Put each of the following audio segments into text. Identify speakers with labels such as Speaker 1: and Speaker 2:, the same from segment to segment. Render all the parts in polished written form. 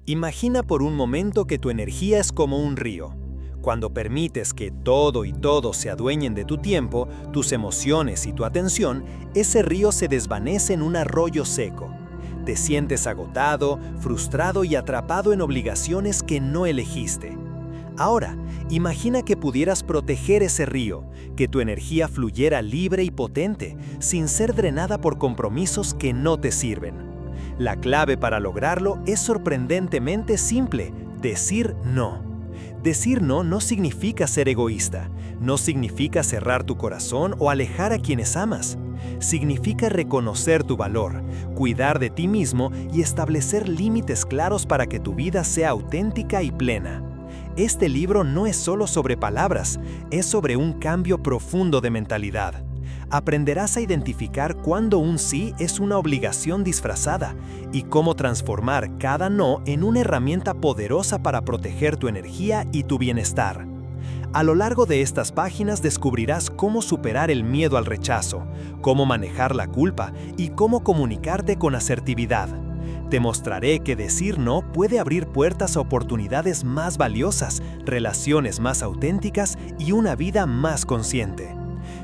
Speaker 1: Imagina por un momento que tu energía es como un río. Cuando permites que todo y todo se adueñen de tu tiempo, tus emociones y tu atención, ese río se desvanece en un arroyo seco. Te sientes agotado, frustrado y atrapado en obligaciones que no elegiste. Ahora, imagina que pudieras proteger ese río, que tu energía fluyera libre y potente, sin ser drenada por compromisos que no te sirven. La clave para lograrlo es sorprendentemente simple: decir no. Decir no no significa ser egoísta, no significa cerrar tu corazón o alejar a quienes amas. Significa reconocer tu valor, cuidar de ti mismo y establecer límites claros para que tu vida sea auténtica y plena. Este libro no es solo sobre palabras, es sobre un cambio profundo de mentalidad. Aprenderás a identificar cuándo un sí es una obligación disfrazada y cómo transformar cada no en una herramienta poderosa para proteger tu energía y tu bienestar. A lo largo de estas páginas descubrirás cómo superar el miedo al rechazo, cómo manejar la culpa y cómo comunicarte con asertividad. Te mostraré que decir no puede abrir puertas a oportunidades más valiosas, relaciones más auténticas y una vida más consciente.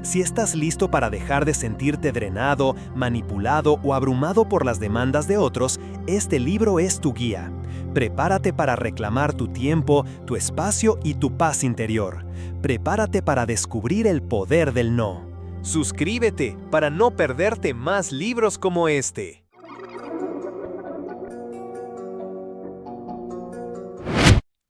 Speaker 1: Si estás listo para dejar de sentirte drenado, manipulado o abrumado por las demandas de otros, este libro es tu guía. Prepárate para reclamar tu tiempo, tu espacio y tu paz interior. Prepárate para descubrir el poder del no. Suscríbete para no perderte más libros como este.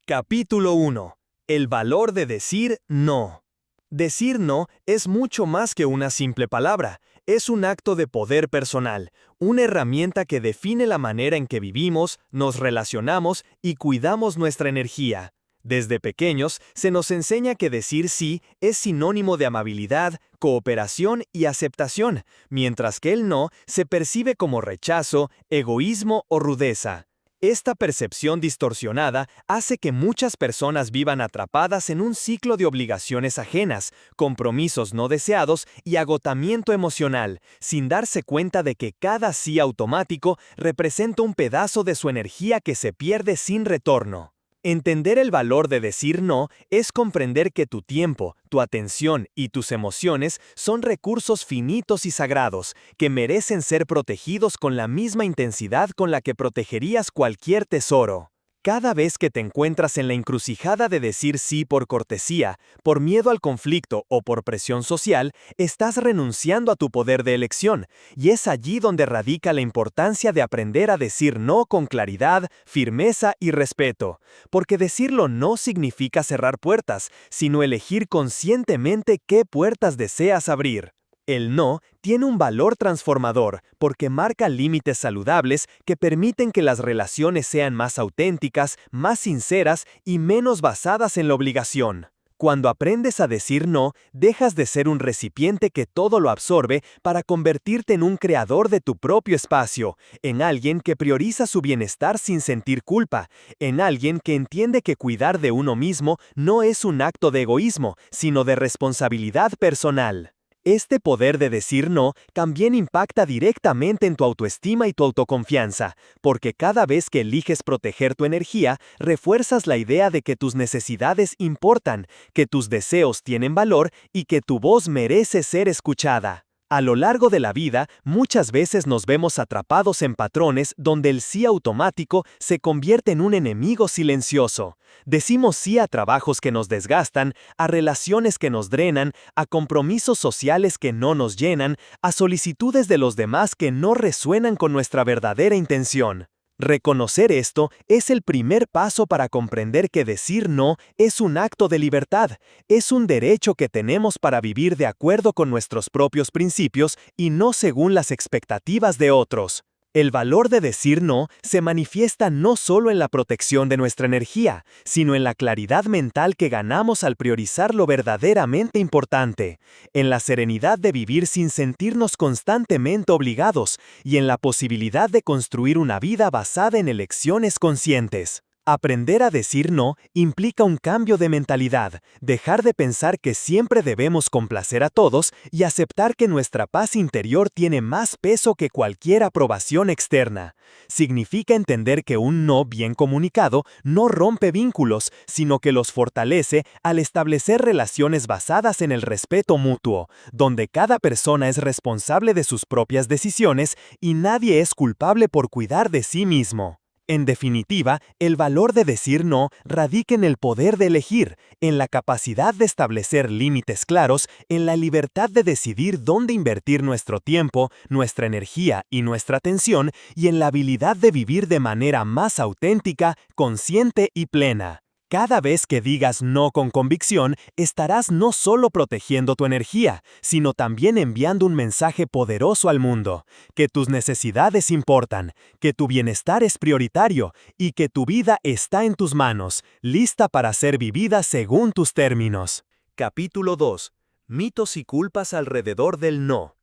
Speaker 1: Capítulo 1. El valor de decir no. Decir no es mucho más que una simple palabra. Es un acto de poder personal, una herramienta que define la manera en que vivimos, nos relacionamos y cuidamos nuestra energía. Desde pequeños se nos enseña que decir sí es sinónimo de amabilidad, cooperación y aceptación, mientras que el no se percibe como rechazo, egoísmo o rudeza. Esta percepción distorsionada hace que muchas personas vivan atrapadas en un ciclo de obligaciones ajenas, compromisos no deseados y agotamiento emocional, sin darse cuenta de que cada sí automático representa un pedazo de su energía que se pierde sin retorno. Entender el valor de decir no es comprender que tu tiempo, tu atención y tus emociones son recursos finitos y sagrados, que merecen ser protegidos con la misma intensidad con la que protegerías cualquier tesoro. Cada vez que te encuentras en la encrucijada de decir sí por cortesía, por miedo al conflicto o por presión social, estás renunciando a tu poder de elección, y es allí donde radica la importancia de aprender a decir no con claridad, firmeza y respeto, porque decirlo no significa cerrar puertas, sino elegir conscientemente qué puertas deseas abrir. El no tiene un valor transformador porque marca límites saludables que permiten que las relaciones sean más auténticas, más sinceras y menos basadas en la obligación. Cuando aprendes a decir no, dejas de ser un recipiente que todo lo absorbe para convertirte en un creador de tu propio espacio, en alguien que prioriza su bienestar sin sentir culpa, en alguien que entiende que cuidar de uno mismo no es un acto de egoísmo, sino de responsabilidad personal. Este poder de decir no también impacta directamente en tu autoestima y tu autoconfianza, porque cada vez que eliges proteger tu energía, refuerzas la idea de que tus necesidades importan, que tus deseos tienen valor y que tu voz merece ser escuchada. A lo largo de la vida, muchas veces nos vemos atrapados en patrones donde el sí automático se convierte en un enemigo silencioso. Decimos sí a trabajos que nos desgastan, a relaciones que nos drenan, a compromisos sociales que no nos llenan, a solicitudes de los demás que no resuenan con nuestra verdadera intención. Reconocer esto es el primer paso para comprender que decir no es un acto de libertad, es un derecho que tenemos para vivir de acuerdo con nuestros propios principios y no según las expectativas de otros. El valor de decir no se manifiesta no solo en la protección de nuestra energía, sino en la claridad mental que ganamos al priorizar lo verdaderamente importante, en la serenidad de vivir sin sentirnos constantemente obligados y en la posibilidad de construir una vida basada en elecciones conscientes. Aprender a decir no implica un cambio de mentalidad, dejar de pensar que siempre debemos complacer a todos y aceptar que nuestra paz interior tiene más peso que cualquier aprobación externa. Significa entender que un no bien comunicado no rompe vínculos, sino que los fortalece al establecer relaciones basadas en el respeto mutuo, donde cada persona es responsable de sus propias decisiones y nadie es culpable por cuidar de sí mismo. En definitiva, el valor de decir no radica en el poder de elegir, en la capacidad de establecer límites claros, en la libertad de decidir dónde invertir nuestro tiempo, nuestra energía y nuestra atención, y en la habilidad de vivir de manera más auténtica, consciente y plena. Cada vez que digas no con convicción, estarás no solo protegiendo tu energía, sino también enviando un mensaje poderoso al mundo, que tus necesidades importan, que tu bienestar es prioritario y que tu vida está en tus manos, lista para ser vivida según tus términos. Capítulo 2. Mitos y culpas alrededor del no.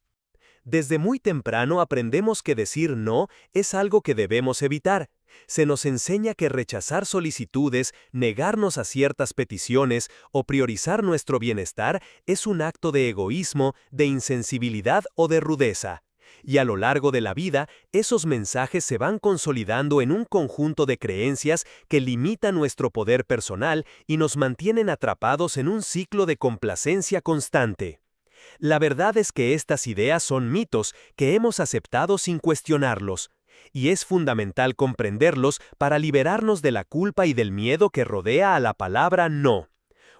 Speaker 1: Desde muy temprano aprendemos que decir no es algo que debemos evitar. Se nos enseña que rechazar solicitudes, negarnos a ciertas peticiones o priorizar nuestro bienestar es un acto de egoísmo, de insensibilidad o de rudeza. Y a lo largo de la vida, esos mensajes se van consolidando en un conjunto de creencias que limitan nuestro poder personal y nos mantienen atrapados en un ciclo de complacencia constante. La verdad es que estas ideas son mitos que hemos aceptado sin cuestionarlos, y es fundamental comprenderlos para liberarnos de la culpa y del miedo que rodea a la palabra no.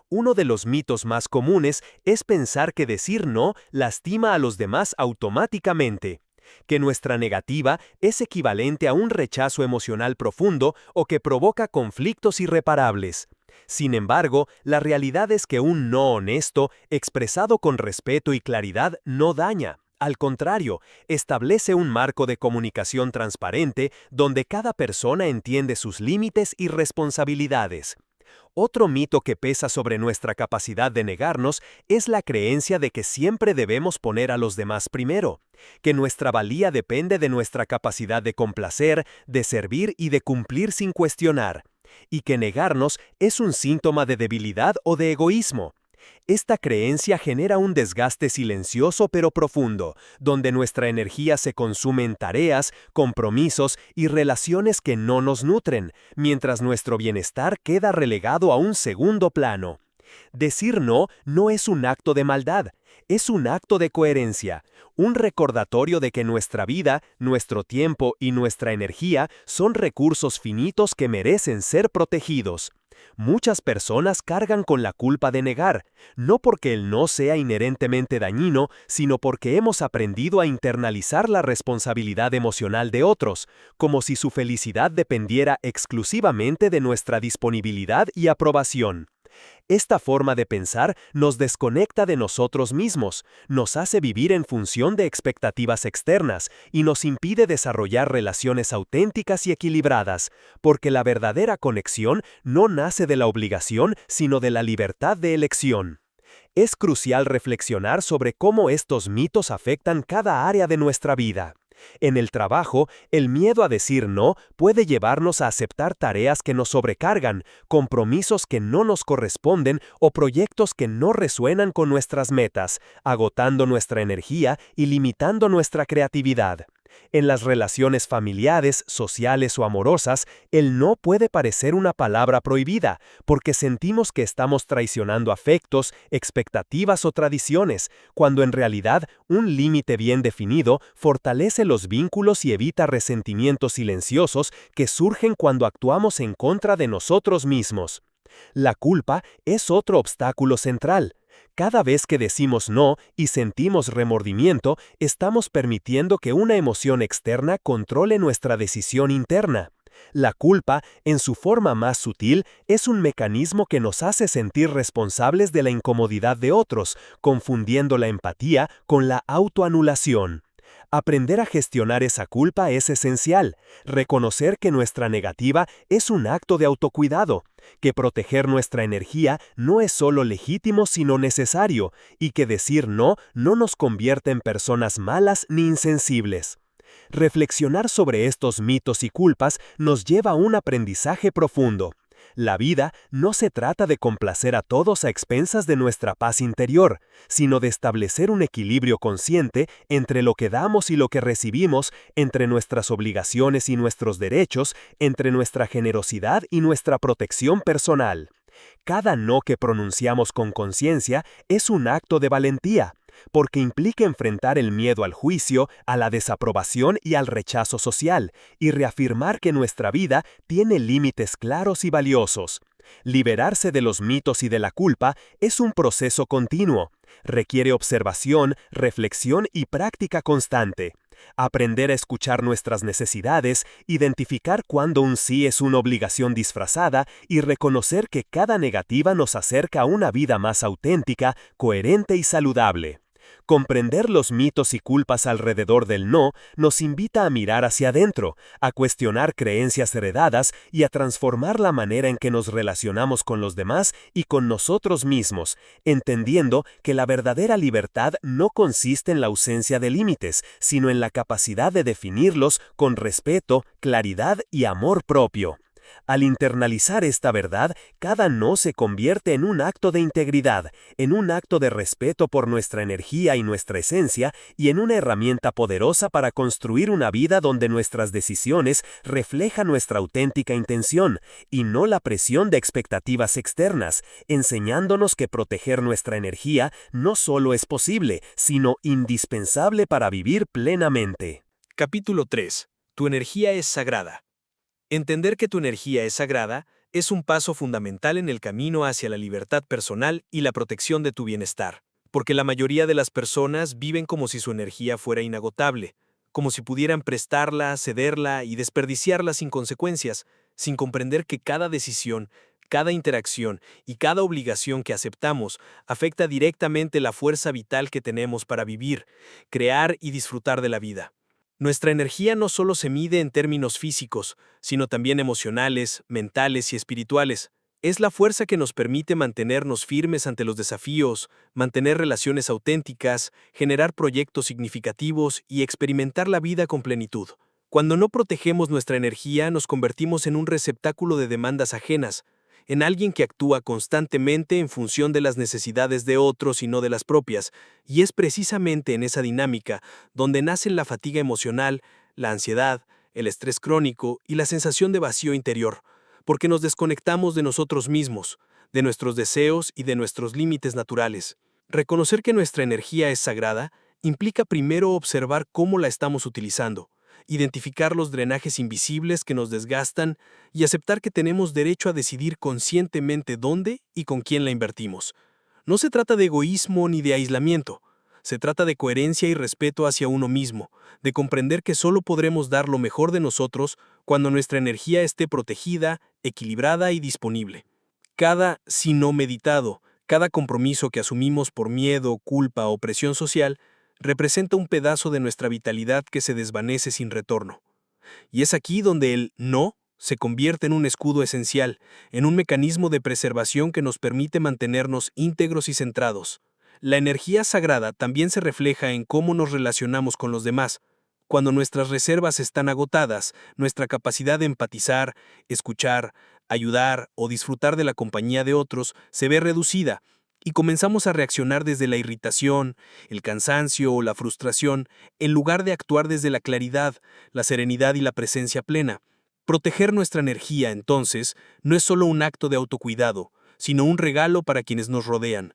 Speaker 1: Uno de los mitos más comunes es pensar que decir no lastima a los demás automáticamente, que nuestra negativa es equivalente a un rechazo emocional profundo o que provoca conflictos irreparables. Sin embargo, la realidad es que un no honesto, expresado con respeto y claridad, no daña. Al contrario, establece un marco de comunicación transparente donde cada persona entiende sus límites y responsabilidades. Otro mito que pesa sobre nuestra capacidad de negarnos es la creencia de que siempre debemos poner a los demás primero, que nuestra valía depende de nuestra capacidad de complacer, de servir y de cumplir sin cuestionar, y que negarnos es un síntoma de debilidad o de egoísmo. Esta creencia genera un desgaste silencioso pero profundo, donde nuestra energía se consume en tareas, compromisos y relaciones que no nos nutren, mientras nuestro bienestar queda relegado a un segundo plano. Decir no no es un acto de maldad, es un acto de coherencia, un recordatorio de que nuestra vida, nuestro tiempo y nuestra energía son recursos finitos que merecen ser protegidos. Muchas personas cargan con la culpa de negar, no porque el no sea inherentemente dañino, sino porque hemos aprendido a internalizar la responsabilidad emocional de otros, como si su felicidad dependiera exclusivamente de nuestra disponibilidad y aprobación. Esta forma de pensar nos desconecta de nosotros mismos, nos hace vivir en función de expectativas externas y nos impide desarrollar relaciones auténticas y equilibradas, porque la verdadera conexión no nace de la obligación, sino de la libertad de elección. Es crucial reflexionar sobre cómo estos mitos afectan cada área de nuestra vida. En el trabajo, el miedo a decir no puede llevarnos a aceptar tareas que nos sobrecargan, compromisos que no nos corresponden o proyectos que no resuenan con nuestras metas, agotando nuestra energía y limitando nuestra creatividad. En las relaciones familiares, sociales o amorosas, el no puede parecer una palabra prohibida, porque sentimos que estamos traicionando afectos, expectativas o tradiciones, cuando en realidad un límite bien definido fortalece los vínculos y evita resentimientos silenciosos que surgen cuando actuamos en contra de nosotros mismos. La culpa es otro obstáculo central. Cada vez que decimos no y sentimos remordimiento, estamos permitiendo que una emoción externa controle nuestra decisión interna. La culpa, en su forma más sutil, es un mecanismo que nos hace sentir responsables de la incomodidad de otros, confundiendo la empatía con la autoanulación. Aprender a gestionar esa culpa es esencial, reconocer que nuestra negativa es un acto de autocuidado, que proteger nuestra energía no es solo legítimo sino necesario, y que decir no no nos convierte en personas malas ni insensibles.
Speaker 2: Reflexionar sobre estos mitos y culpas nos lleva a un aprendizaje profundo. La vida no se trata de complacer a todos a expensas de nuestra paz interior, sino de establecer un equilibrio consciente entre lo que damos y lo que recibimos, entre nuestras obligaciones y nuestros derechos, entre nuestra generosidad y nuestra protección personal. Cada no que pronunciamos con conciencia es un acto de valentía, porque implica enfrentar el miedo al juicio, a la desaprobación y al rechazo social, y reafirmar que nuestra vida tiene límites claros y valiosos. Liberarse de los mitos y de la culpa es un proceso continuo. Requiere observación, reflexión y práctica constante. Aprender a escuchar nuestras necesidades, identificar cuándo un sí es una obligación disfrazada y reconocer que cada negativa nos acerca a una vida más auténtica, coherente y saludable. Comprender los mitos y culpas alrededor del no nos invita a mirar hacia adentro, a cuestionar creencias heredadas y a transformar la manera en que nos relacionamos con los demás y con nosotros mismos, entendiendo que la verdadera libertad no consiste en la ausencia de límites, sino en la capacidad de definirlos con respeto, claridad y amor propio. Al internalizar esta verdad, cada no se convierte en un acto de integridad, en un acto de respeto por nuestra energía y nuestra esencia, y en una herramienta poderosa para construir una vida donde nuestras decisiones reflejan nuestra auténtica intención, y no la presión de expectativas externas, enseñándonos que proteger nuestra energía no solo es posible, sino indispensable para vivir plenamente.
Speaker 1: Capítulo 3. Tu energía es sagrada. Entender que tu energía es sagrada es un paso fundamental en el camino hacia la libertad personal y la protección de tu bienestar, porque la mayoría de las personas viven como si su energía fuera inagotable, como si pudieran prestarla, cederla y desperdiciarla sin consecuencias, sin comprender que cada decisión, cada interacción y cada obligación que aceptamos afecta directamente la fuerza vital que tenemos para vivir, crear y disfrutar de la vida. Nuestra energía no solo se mide en términos físicos, sino también emocionales, mentales y espirituales. Es la fuerza que nos permite mantenernos firmes ante los desafíos, mantener relaciones auténticas, generar proyectos significativos y experimentar la vida con plenitud. Cuando no protegemos nuestra energía, nos convertimos en un receptáculo de demandas ajenas, en alguien que actúa constantemente en función de las necesidades de otros y no de las propias, y es precisamente en esa dinámica donde nacen la fatiga emocional, la ansiedad, el estrés crónico y la sensación de vacío interior, porque nos desconectamos de nosotros mismos, de nuestros deseos y de nuestros límites naturales. Reconocer que nuestra energía es sagrada implica primero observar cómo la estamos utilizando, identificar los drenajes invisibles que nos desgastan y aceptar que tenemos derecho a decidir conscientemente dónde y con quién la invertimos. No se trata de egoísmo ni de aislamiento. Se trata de coherencia y respeto hacia uno mismo, de comprender que solo podremos dar lo mejor de nosotros cuando nuestra energía esté protegida, equilibrada y disponible. Cada si no meditado, cada compromiso que asumimos por miedo, culpa o presión social, representa un pedazo de nuestra vitalidad que se desvanece sin retorno. Y es aquí donde el no se convierte en un escudo esencial, en un mecanismo de preservación que nos permite mantenernos íntegros y centrados. La energía sagrada también se refleja en cómo nos relacionamos con los demás. Cuando nuestras reservas están agotadas, nuestra capacidad de empatizar, escuchar, ayudar o disfrutar de la compañía de otros se ve reducida, y comenzamos a reaccionar desde la irritación, el cansancio o la frustración, en lugar de actuar desde la claridad, la serenidad y la presencia plena. Proteger nuestra energía, entonces, no es solo un acto de autocuidado, sino un regalo para quienes nos rodean,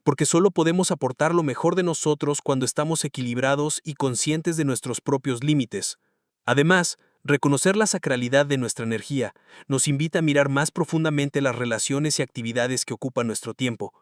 Speaker 1: porque solo podemos aportar lo mejor de nosotros cuando estamos equilibrados y conscientes de nuestros propios límites. Además, reconocer la sacralidad de nuestra energía nos invita a mirar más profundamente las relaciones y actividades que ocupan nuestro tiempo.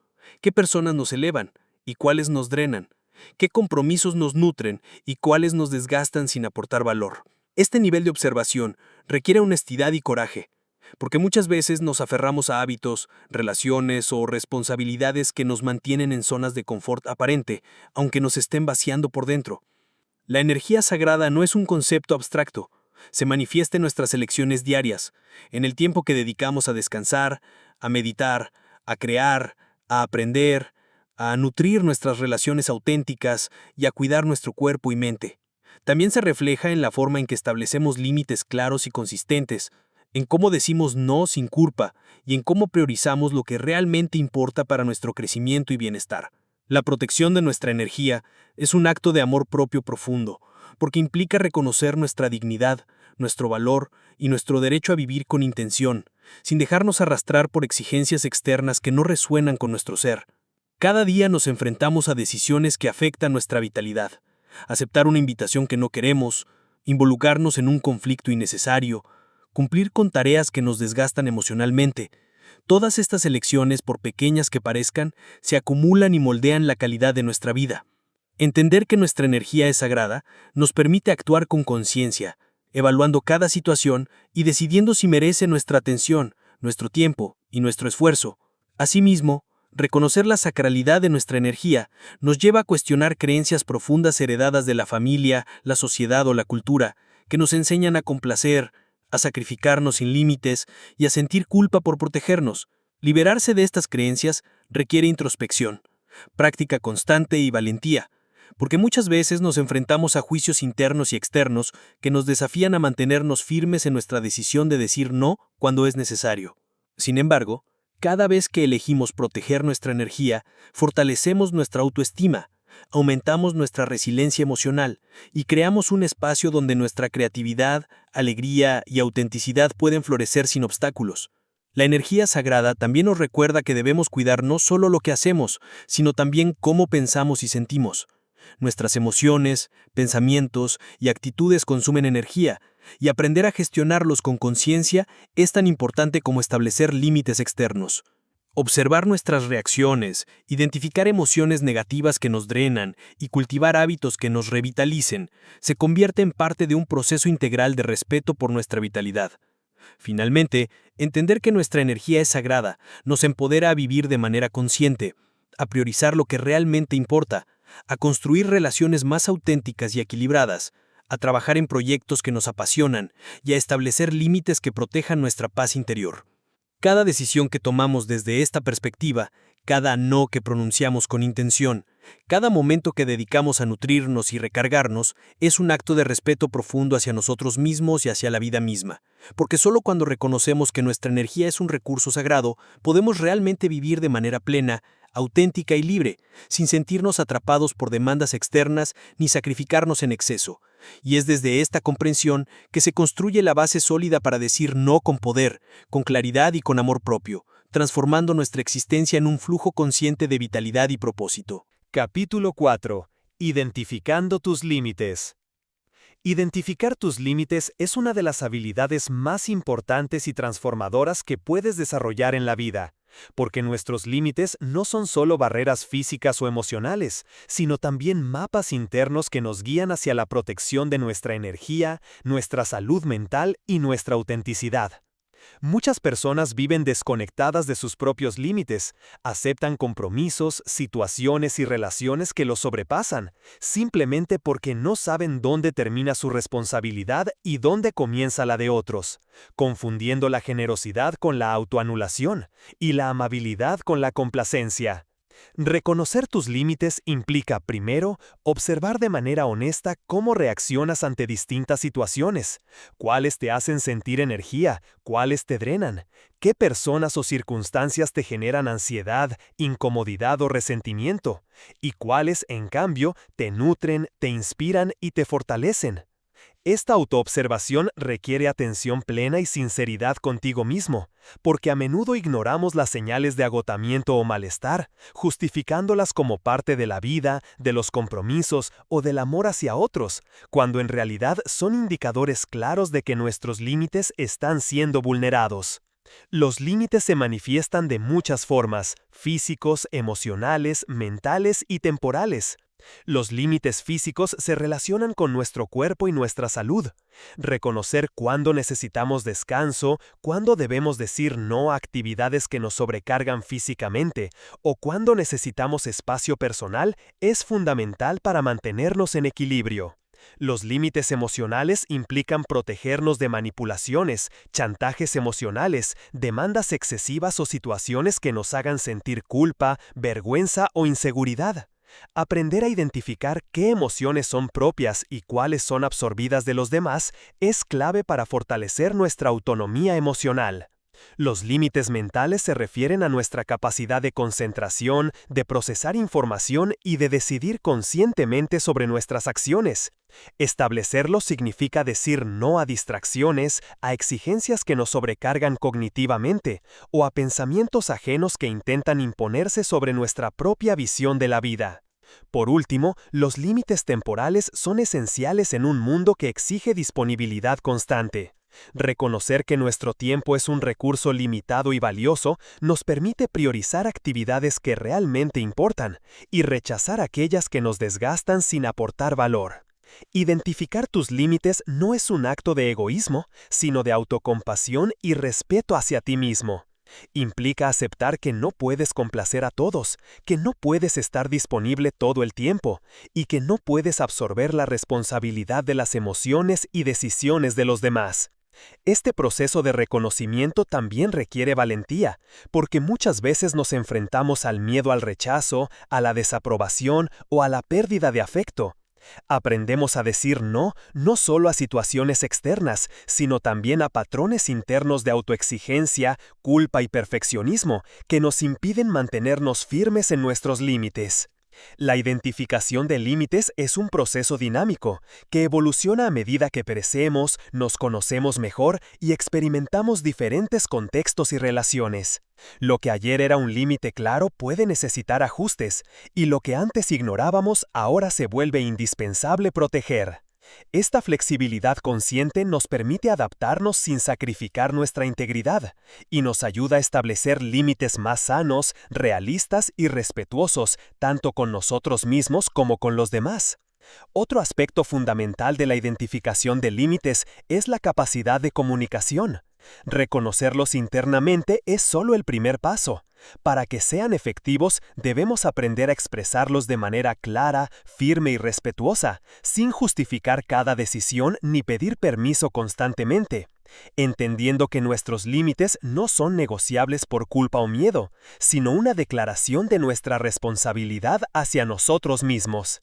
Speaker 1: ¿Qué personas nos elevan y cuáles nos drenan? ¿Qué compromisos nos nutren y cuáles nos desgastan sin aportar valor? Este nivel de observación requiere honestidad y coraje, porque muchas veces nos aferramos a hábitos, relaciones o responsabilidades que nos mantienen en zonas de confort aparente, aunque nos estén vaciando por dentro. La energía sagrada no es un concepto abstracto, se manifiesta en nuestras elecciones diarias, en el tiempo que dedicamos a descansar, a meditar, a crear, a aprender, a nutrir nuestras relaciones auténticas y a cuidar nuestro cuerpo y mente.
Speaker 3: También se refleja en la forma en que establecemos límites claros y consistentes, en cómo decimos no sin culpa y en cómo priorizamos lo que realmente importa para nuestro crecimiento y bienestar. La protección de nuestra energía es un acto de amor propio profundo, porque implica reconocer nuestra dignidad, nuestro valor y nuestro derecho a vivir con intención, sin dejarnos arrastrar por exigencias externas que no resuenan con nuestro ser. Cada día nos enfrentamos a decisiones que afectan nuestra vitalidad. Aceptar una invitación que no queremos, involucrarnos en un conflicto innecesario, cumplir con tareas que nos desgastan emocionalmente. Todas estas elecciones, por pequeñas que parezcan, se acumulan y moldean la calidad de nuestra vida. Entender que nuestra energía es sagrada nos permite actuar con conciencia, evaluando cada situación y decidiendo si merece nuestra atención, nuestro tiempo y nuestro esfuerzo. Asimismo, reconocer la sacralidad de nuestra energía nos lleva a cuestionar creencias profundas heredadas de la familia, la sociedad o la cultura, que nos enseñan a complacer, a sacrificarnos sin límites y a sentir culpa por protegernos. Liberarse de estas creencias requiere introspección, práctica constante y valentía, porque muchas veces nos enfrentamos a juicios internos y externos que nos desafían a mantenernos firmes en nuestra decisión de decir no cuando es necesario. Sin embargo, cada vez que elegimos proteger nuestra energía, fortalecemos nuestra autoestima, aumentamos nuestra resiliencia emocional y creamos un espacio donde nuestra creatividad, alegría y autenticidad pueden florecer sin obstáculos. La energía sagrada también nos recuerda que debemos cuidar no solo lo que hacemos, sino también cómo pensamos y sentimos. Nuestras emociones, pensamientos y actitudes consumen energía, y aprender a gestionarlos con conciencia es tan importante como establecer límites externos. Observar nuestras reacciones, identificar emociones negativas que nos drenan y cultivar hábitos que nos revitalicen se convierte en parte de un proceso integral de respeto por nuestra vitalidad. Finalmente, entender que nuestra energía es sagrada nos empodera a vivir de manera consciente, a priorizar lo que realmente importa, a construir relaciones más auténticas y equilibradas, a trabajar en proyectos que nos apasionan y a establecer límites que protejan nuestra paz interior. Cada decisión que tomamos desde esta perspectiva, cada no que pronunciamos con intención, cada momento que dedicamos a nutrirnos y recargarnos, es un acto de respeto profundo hacia nosotros mismos y hacia la vida misma, porque solo cuando reconocemos que nuestra energía es un recurso sagrado, podemos realmente vivir de manera plena, auténtica y libre, sin sentirnos atrapados por demandas externas ni sacrificarnos en exceso. Y es desde esta comprensión que se construye la base sólida para decir no con poder, con claridad y con amor propio, transformando nuestra existencia en un flujo consciente de vitalidad y propósito.
Speaker 1: Capítulo 4. Identificando tus límites. Identificar tus límites es una de las habilidades más importantes y transformadoras que puedes desarrollar en la vida, porque nuestros límites no son solo barreras físicas o emocionales, sino también mapas internos que nos guían hacia la protección de nuestra energía, nuestra salud mental y nuestra autenticidad. Muchas personas viven desconectadas de sus propios límites, aceptan compromisos, situaciones y relaciones que los sobrepasan, simplemente porque no saben dónde termina su responsabilidad y dónde comienza la de otros, confundiendo la generosidad con la autoanulación y la amabilidad con la complacencia. Reconocer tus límites implica, primero, observar de manera honesta cómo reaccionas ante distintas situaciones, cuáles te hacen sentir energía, cuáles te drenan, qué personas o circunstancias te generan ansiedad, incomodidad o resentimiento, y cuáles, en cambio, te nutren, te inspiran y te fortalecen. Esta autoobservación requiere atención plena y sinceridad contigo mismo, porque a menudo ignoramos las señales de agotamiento o malestar, justificándolas como parte de la vida, de los compromisos o del amor hacia otros, cuando en realidad son indicadores claros de que nuestros límites están siendo vulnerados. Los límites se manifiestan de muchas formas, físicos, emocionales, mentales y temporales. Los límites físicos se relacionan con nuestro cuerpo y nuestra salud. Reconocer cuándo necesitamos descanso, cuándo debemos decir no a actividades que nos sobrecargan físicamente, o cuándo necesitamos espacio personal es fundamental para mantenernos en equilibrio. Los límites emocionales implican protegernos de manipulaciones, chantajes emocionales, demandas excesivas o situaciones que nos hagan sentir culpa, vergüenza o inseguridad.
Speaker 2: Aprender a identificar qué emociones son propias y cuáles son absorbidas de los demás es clave para fortalecer nuestra autonomía emocional. Los límites mentales se refieren a nuestra capacidad de concentración, de procesar información y de decidir conscientemente sobre nuestras acciones. Establecerlos significa decir no a distracciones, a exigencias que nos sobrecargan cognitivamente o a pensamientos ajenos que intentan imponerse sobre nuestra propia visión de la vida. Por último, los límites temporales son esenciales en un mundo que exige disponibilidad constante. Reconocer que nuestro tiempo es un recurso limitado y valioso nos permite priorizar actividades que realmente importan y rechazar aquellas que nos desgastan sin aportar valor. Identificar tus límites no es un acto de egoísmo, sino de autocompasión y respeto hacia ti mismo. Implica aceptar que no puedes complacer a todos, que no puedes estar disponible todo el tiempo y que no puedes absorber la responsabilidad de las emociones y decisiones de los demás. Este proceso de reconocimiento también requiere valentía, porque muchas veces nos enfrentamos al miedo al rechazo, a la desaprobación o a la pérdida de afecto. Aprendemos a decir no, no solo a situaciones externas, sino también a patrones internos de autoexigencia, culpa y perfeccionismo que nos impiden mantenernos firmes en nuestros límites. La identificación de límites es un proceso dinámico, que evoluciona a medida que crecemos, nos conocemos mejor y experimentamos diferentes contextos y relaciones. Lo que ayer era un límite claro puede necesitar ajustes, y lo que antes ignorábamos ahora se vuelve indispensable proteger. Esta flexibilidad consciente nos permite adaptarnos sin sacrificar nuestra integridad y nos ayuda a establecer límites más sanos, realistas y respetuosos tanto con nosotros mismos como con los demás. Otro aspecto fundamental de la identificación de límites es la capacidad de comunicación. Reconocerlos internamente es solo el primer paso. Para que sean efectivos, debemos aprender a expresarlos de manera clara, firme y respetuosa, sin justificar cada decisión ni pedir permiso constantemente, entendiendo que nuestros límites no son negociables por culpa o miedo, sino una declaración de nuestra responsabilidad hacia nosotros mismos.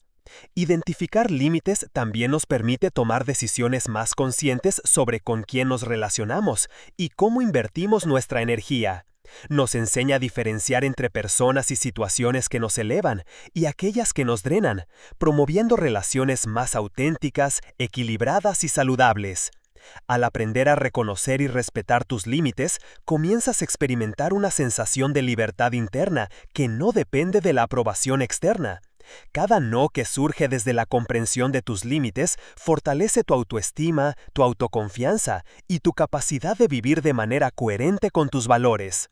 Speaker 2: Identificar límites también nos permite tomar decisiones más conscientes sobre con quién nos relacionamos y cómo invertimos nuestra energía. Nos enseña a diferenciar entre personas y situaciones que nos elevan y aquellas que nos drenan, promoviendo relaciones más auténticas, equilibradas y saludables. Al aprender a reconocer y respetar tus límites, comienzas a experimentar una sensación de libertad interna que no depende de la aprobación externa. Cada no que surge desde la comprensión de tus límites fortalece tu autoestima, tu autoconfianza y tu capacidad de vivir de manera coherente con tus valores.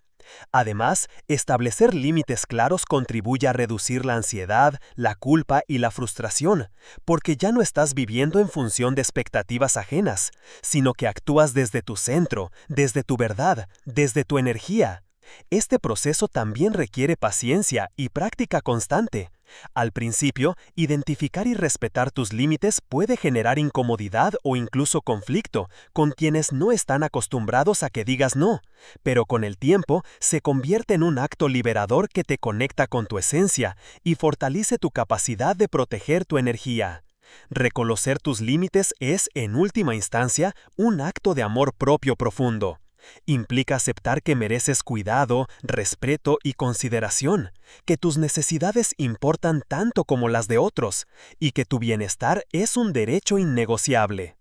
Speaker 2: Además, establecer límites claros contribuye a reducir la ansiedad, la culpa y la frustración, porque ya no estás viviendo en función de expectativas ajenas, sino que actúas desde tu centro, desde tu verdad, desde tu energía. Este proceso también requiere paciencia y práctica constante. Al principio, identificar y respetar tus límites puede generar incomodidad o incluso conflicto con quienes no están acostumbrados a que digas no, pero con el tiempo se convierte en un acto liberador que te conecta con tu esencia y fortalece tu capacidad de proteger tu energía. Reconocer tus límites es, en última instancia, un acto de amor propio profundo. Implica aceptar que mereces cuidado, respeto y consideración, que tus necesidades importan tanto como las de otros, y que tu bienestar es un derecho innegociable.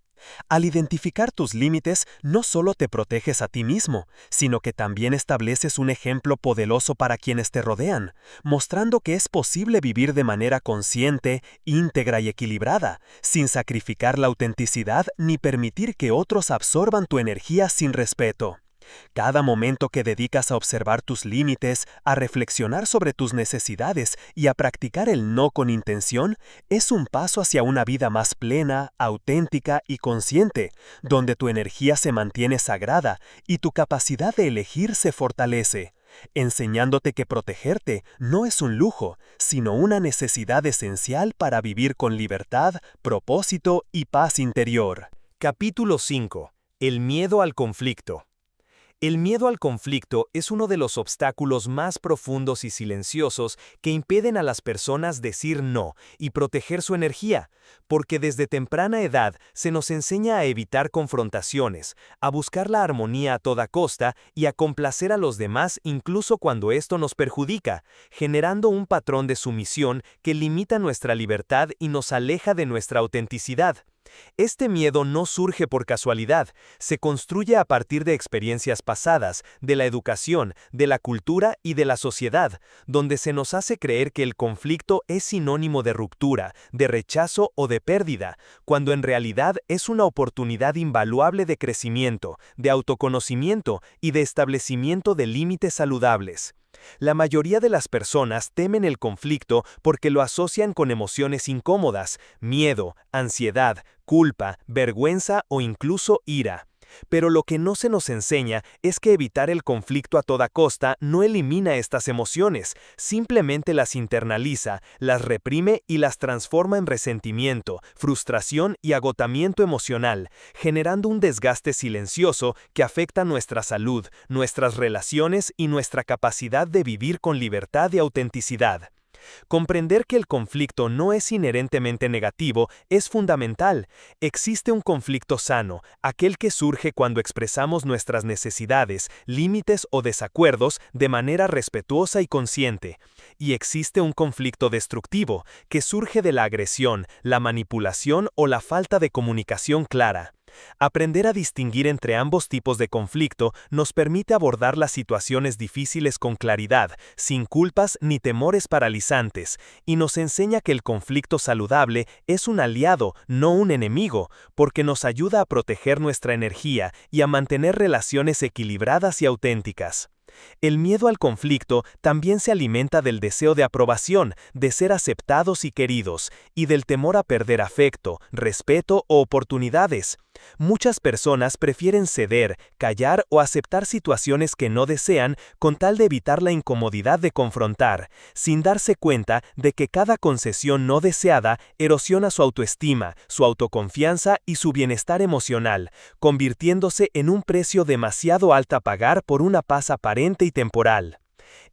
Speaker 2: Al identificar tus límites, no solo te proteges a ti mismo, sino que también estableces un ejemplo poderoso para quienes te rodean, mostrando que es posible vivir de manera consciente, íntegra y equilibrada, sin sacrificar la autenticidad ni permitir que otros absorban tu energía sin respeto. Cada momento que dedicas a observar tus límites, a reflexionar sobre tus necesidades y a practicar el no con intención, es un paso hacia una vida más plena, auténtica y consciente, donde tu energía se mantiene sagrada y tu capacidad de elegir se fortalece, enseñándote que protegerte no es un lujo, sino una necesidad esencial para vivir con libertad, propósito y paz interior.
Speaker 1: Capítulo 5. El miedo al conflicto. El miedo al conflicto es uno de los obstáculos más profundos y silenciosos que impiden a las personas decir no y proteger su energía, porque desde temprana edad se nos enseña a evitar confrontaciones, a buscar la armonía a toda costa y a complacer a los demás incluso cuando esto nos perjudica, generando un patrón de sumisión que limita nuestra libertad y nos aleja de nuestra autenticidad. Este miedo no surge por casualidad, se construye a partir de experiencias pasadas, de la educación, de la cultura y de la sociedad, donde se nos hace creer que el conflicto es sinónimo de ruptura, de rechazo o de pérdida, cuando en realidad es una oportunidad invaluable de crecimiento, de autoconocimiento y de establecimiento de límites saludables. La mayoría de las personas temen el conflicto porque lo asocian con emociones incómodas, miedo, ansiedad, culpa, vergüenza o incluso ira. Pero lo que no se nos enseña es que evitar el conflicto a toda costa no elimina estas emociones, simplemente las internaliza, las reprime y las transforma en resentimiento, frustración y agotamiento emocional, generando un desgaste silencioso que afecta nuestra salud, nuestras relaciones y nuestra capacidad de vivir con libertad y autenticidad. Comprender que el conflicto no es inherentemente negativo es fundamental. Existe un conflicto sano, aquel que surge cuando expresamos nuestras necesidades, límites o desacuerdos de manera respetuosa y consciente. Y existe un conflicto destructivo, que surge de la agresión, la manipulación o la falta de comunicación clara. Aprender a distinguir entre ambos tipos de conflicto nos permite abordar las situaciones difíciles con claridad, sin culpas ni temores paralizantes, y nos enseña que el conflicto saludable es un aliado, no un enemigo, porque nos ayuda a proteger nuestra energía y a mantener relaciones equilibradas y auténticas. El miedo al conflicto también se alimenta del deseo de aprobación, de ser aceptados y queridos, y del temor a perder afecto, respeto o oportunidades. Muchas personas prefieren ceder, callar o aceptar situaciones que no desean con tal de evitar la incomodidad de confrontar, sin darse cuenta de que cada concesión no deseada erosiona su autoestima, su autoconfianza y su bienestar emocional, convirtiéndose en un precio demasiado alto a pagar por una paz aparente y temporal.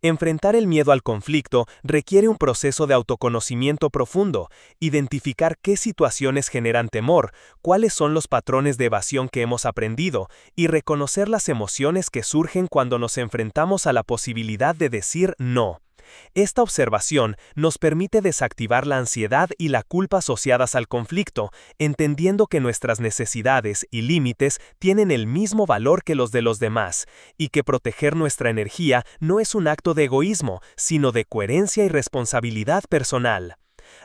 Speaker 1: Enfrentar el miedo al conflicto requiere un proceso de autoconocimiento profundo, identificar qué situaciones generan temor, cuáles son los patrones de evasión que hemos aprendido, y reconocer las emociones que surgen cuando nos enfrentamos a la posibilidad de decir no. Esta observación nos permite desactivar la ansiedad y la culpa asociadas al conflicto, entendiendo que nuestras necesidades y límites tienen el mismo valor que los de los demás, y que proteger nuestra energía no es un acto de egoísmo, sino de coherencia y responsabilidad personal.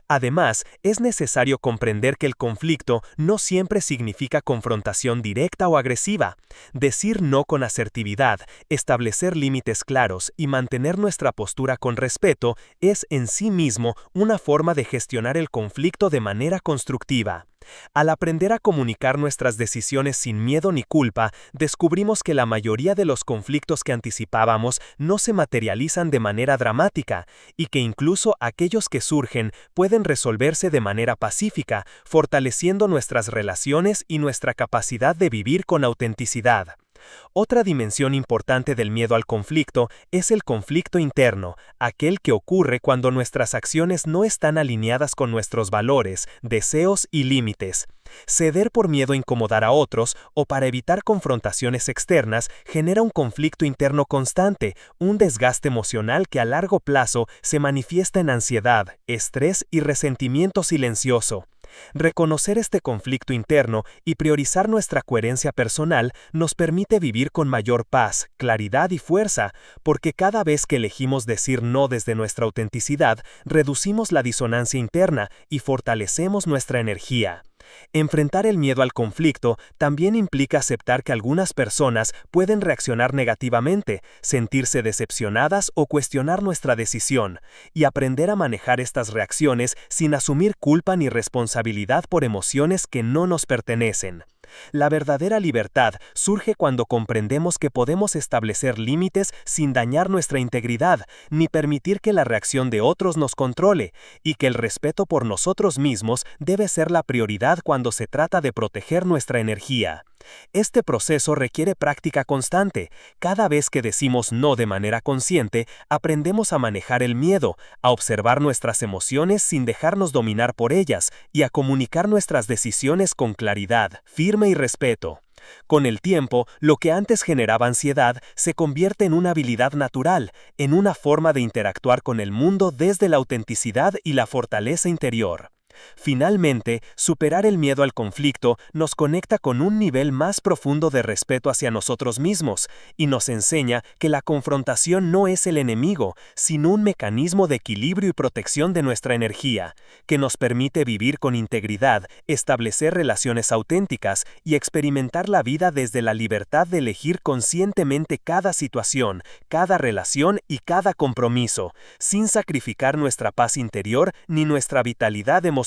Speaker 1: Además, es necesario comprender que el conflicto no siempre significa confrontación directa o agresiva. Decir no con asertividad, establecer límites claros y mantener nuestra postura con respeto es en sí mismo una forma de gestionar el conflicto de manera constructiva. Al aprender a comunicar nuestras decisiones sin miedo ni culpa, descubrimos que la mayoría de los conflictos que anticipábamos no se materializan de manera dramática, y que incluso aquellos que surgen pueden resolverse de manera pacífica, fortaleciendo nuestras relaciones y nuestra capacidad de vivir con autenticidad. Otra dimensión importante del miedo al conflicto es el conflicto interno, aquel que ocurre cuando nuestras acciones no están alineadas con nuestros valores, deseos y límites. Ceder por miedo a incomodar a otros o para evitar confrontaciones externas genera un conflicto interno constante, un desgaste emocional que a largo plazo se manifiesta en ansiedad, estrés y resentimiento silencioso. Reconocer este conflicto interno y priorizar nuestra coherencia personal nos permite vivir con mayor paz, claridad y fuerza, porque cada vez que elegimos decir no desde nuestra autenticidad, reducimos la disonancia interna y fortalecemos nuestra energía. Enfrentar el miedo al conflicto también implica aceptar que algunas personas pueden reaccionar negativamente, sentirse decepcionadas o cuestionar nuestra decisión, y aprender a manejar estas reacciones sin asumir culpa ni responsabilidad por emociones que no nos pertenecen. La verdadera libertad surge cuando comprendemos que podemos establecer límites sin dañar nuestra integridad, ni permitir que la reacción de otros nos controle, y que el respeto por nosotros mismos debe ser la prioridad cuando se trata de proteger nuestra energía.
Speaker 2: Este proceso requiere práctica constante. Cada vez que decimos no de manera consciente, aprendemos a manejar el miedo, a observar nuestras emociones sin dejarnos dominar por ellas y a comunicar nuestras decisiones con claridad, firme y respeto. Con el tiempo, lo que antes generaba ansiedad se convierte en una habilidad natural, en una forma de interactuar con el mundo desde la autenticidad y la fortaleza interior. Finalmente, superar el miedo al conflicto nos conecta con un nivel más profundo de respeto hacia nosotros mismos y nos enseña que la confrontación no es el enemigo, sino un mecanismo de equilibrio y protección de nuestra energía, que nos permite vivir con integridad, establecer relaciones auténticas y experimentar la vida desde la libertad de elegir conscientemente cada situación, cada relación y cada compromiso, sin sacrificar nuestra paz interior ni nuestra vitalidad emocional.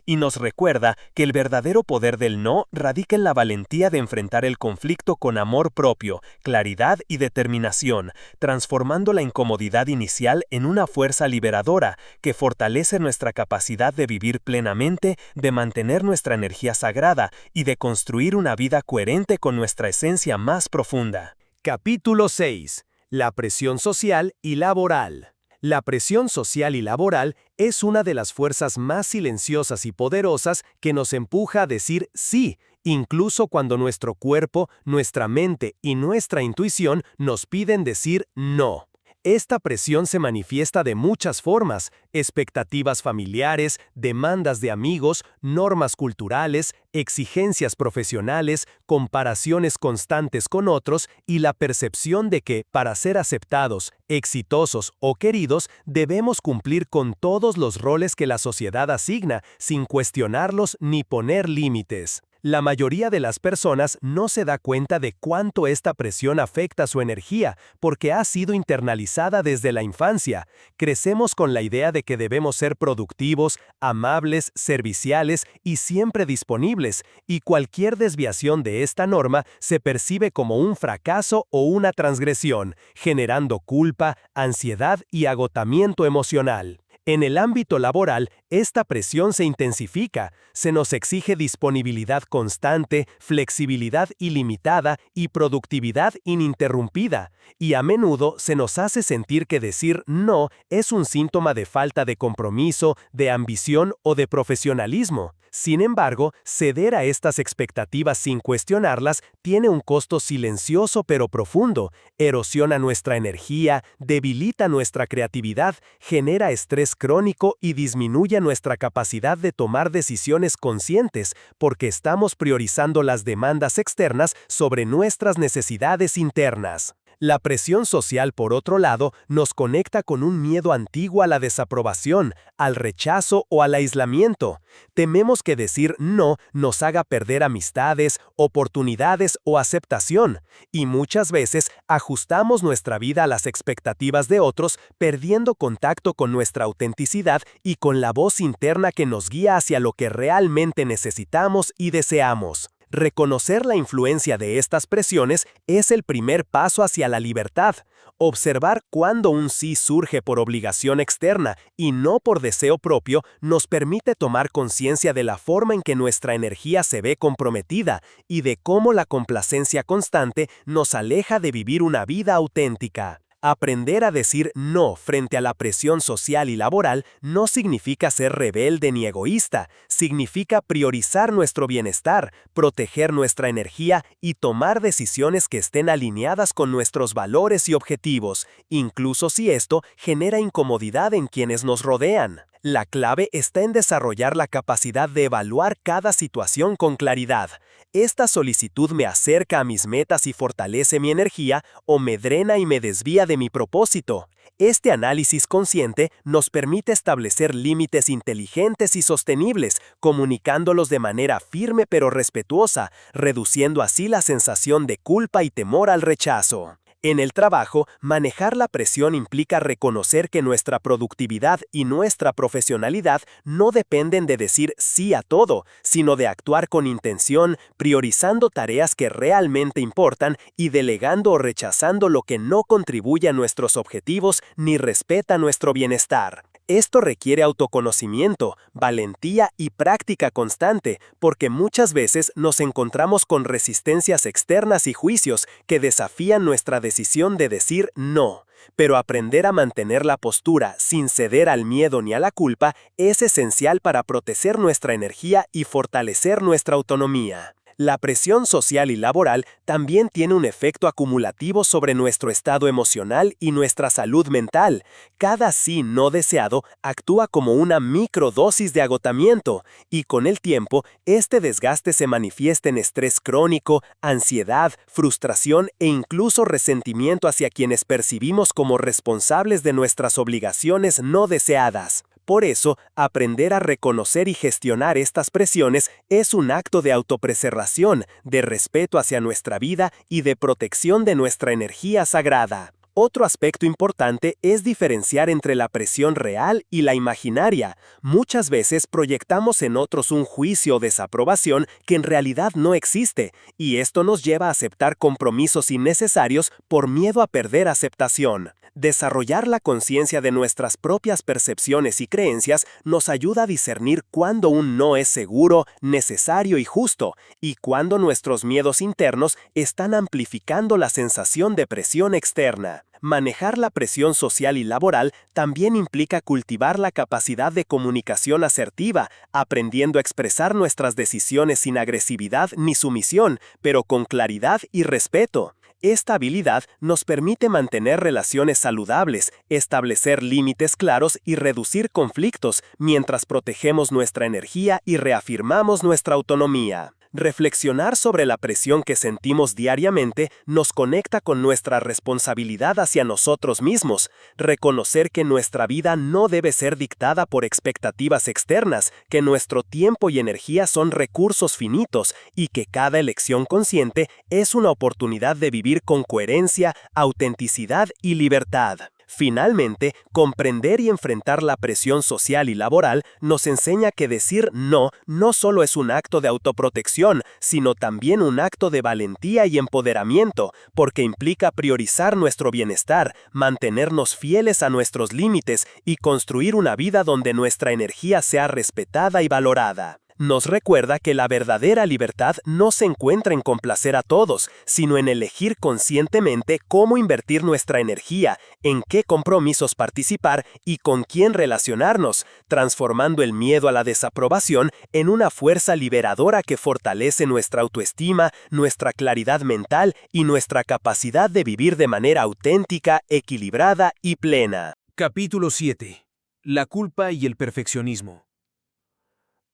Speaker 2: Y nos recuerda que el verdadero poder del no radica en la valentía de enfrentar el conflicto con amor propio, claridad y determinación, transformando la incomodidad inicial en una fuerza liberadora que fortalece nuestra capacidad de vivir plenamente, de mantener nuestra energía sagrada y de construir una vida coherente con nuestra esencia más profunda.
Speaker 1: Capítulo 6. La presión social y laboral. La presión social y laboral es una de las fuerzas más silenciosas y poderosas que nos empuja a decir sí, incluso cuando nuestro cuerpo, nuestra mente y nuestra intuición nos piden decir no. Esta presión se manifiesta de muchas formas: expectativas familiares, demandas de amigos, normas culturales, exigencias profesionales, comparaciones constantes con otros y la percepción de que, para ser aceptados, exitosos o queridos, debemos cumplir con todos los roles que la sociedad asigna, sin cuestionarlos ni poner límites. La mayoría de las personas no se da cuenta de cuánto esta presión afecta su energía, porque ha sido internalizada desde la infancia. Crecemos con la idea de que debemos ser productivos, amables, serviciales y siempre disponibles, y cualquier desviación de esta norma se percibe como un fracaso o una transgresión, generando culpa, ansiedad y agotamiento emocional. En el ámbito laboral, esta presión se intensifica. Se nos exige disponibilidad constante, flexibilidad ilimitada y productividad ininterrumpida, y a menudo se nos hace sentir que decir no es un síntoma de falta de compromiso, de ambición o de profesionalismo. Sin embargo, ceder a estas expectativas sin cuestionarlas tiene un costo silencioso pero profundo. Erosiona nuestra energía, debilita nuestra creatividad, genera estrés crónico y disminuye nuestra capacidad de tomar decisiones conscientes, porque estamos priorizando las demandas externas sobre nuestras necesidades internas. La presión social, por otro lado, nos conecta con un miedo antiguo a la desaprobación, al rechazo o al aislamiento. Tememos que decir no nos haga perder amistades, oportunidades o aceptación, y muchas veces ajustamos nuestra vida a las expectativas de otros, perdiendo contacto con nuestra autenticidad y con la voz interna que nos guía hacia lo que realmente necesitamos y deseamos. Reconocer la influencia de estas presiones es el primer paso hacia la libertad. Observar cuándo un sí surge por obligación externa y no por deseo propio nos permite tomar conciencia de la forma en que nuestra energía se ve comprometida y de cómo la complacencia constante nos aleja de vivir una vida auténtica. Aprender a decir no frente a la presión social y laboral no significa ser rebelde ni egoísta, significa priorizar nuestro bienestar, proteger nuestra energía y tomar decisiones que estén alineadas con nuestros valores y objetivos, incluso si esto genera incomodidad en quienes nos rodean. La clave está en desarrollar la capacidad de evaluar cada situación con claridad. ¿Esta solicitud me acerca a mis metas y fortalece mi energía o me drena y me desvía de mi propósito? Este análisis consciente nos permite establecer límites inteligentes y sostenibles, comunicándolos de manera firme pero respetuosa, reduciendo así la sensación de culpa y temor al rechazo. En el trabajo, manejar la presión implica reconocer que nuestra productividad y nuestra profesionalidad no dependen de decir sí a todo, sino de actuar con intención, priorizando tareas que realmente importan y delegando o rechazando lo que no contribuye a nuestros objetivos ni respeta nuestro bienestar.
Speaker 2: Esto requiere autoconocimiento, valentía y práctica constante, porque muchas veces nos encontramos con resistencias externas y juicios que desafían nuestra decisión de decir no. Pero aprender a mantener la postura sin ceder al miedo ni a la culpa es esencial para proteger nuestra energía y fortalecer nuestra autonomía. La presión social y laboral también tiene un efecto acumulativo sobre nuestro estado emocional y nuestra salud mental. Cada sí no deseado actúa como una microdosis de agotamiento, y con el tiempo, este desgaste se manifiesta en estrés crónico, ansiedad, frustración e incluso resentimiento hacia quienes percibimos como responsables de nuestras obligaciones no deseadas. Por eso, aprender a reconocer y gestionar estas presiones es un acto de autopreservación, de respeto hacia nuestra vida y de protección de nuestra energía sagrada. Otro aspecto importante es diferenciar entre la presión real y la imaginaria. Muchas veces proyectamos en otros un juicio o desaprobación que en realidad no existe, y esto nos lleva a aceptar compromisos innecesarios por miedo a perder aceptación. Desarrollar la conciencia de nuestras propias percepciones y creencias nos ayuda a discernir cuándo un no es seguro, necesario y justo, y cuándo nuestros miedos internos están amplificando la sensación de presión externa. Manejar la presión social y laboral también implica cultivar la capacidad de comunicación asertiva, aprendiendo a expresar nuestras decisiones sin agresividad ni sumisión, pero con claridad y respeto. Esta habilidad nos permite mantener relaciones saludables, establecer límites claros y reducir conflictos mientras protegemos nuestra energía y reafirmamos nuestra autonomía. Reflexionar sobre la presión que sentimos diariamente nos conecta con nuestra responsabilidad hacia nosotros mismos, reconocer que nuestra vida no debe ser dictada por expectativas externas, que nuestro tiempo y energía son recursos finitos y que cada elección consciente es una oportunidad de vivir con coherencia, autenticidad y libertad. Finalmente, comprender y enfrentar la presión social y laboral nos enseña que decir no solo es un acto de autoprotección, sino también un acto de valentía y empoderamiento, porque implica priorizar nuestro bienestar, mantenernos fieles a nuestros límites y construir una vida donde nuestra energía sea respetada y valorada. Nos recuerda que la verdadera libertad no se encuentra en complacer a todos, sino en elegir conscientemente cómo invertir nuestra energía, en qué compromisos participar y con quién relacionarnos, transformando el miedo a la desaprobación en una fuerza liberadora que fortalece nuestra autoestima, nuestra claridad mental y nuestra capacidad de vivir de manera auténtica, equilibrada y plena.
Speaker 3: Capítulo 7. La culpa y el perfeccionismo.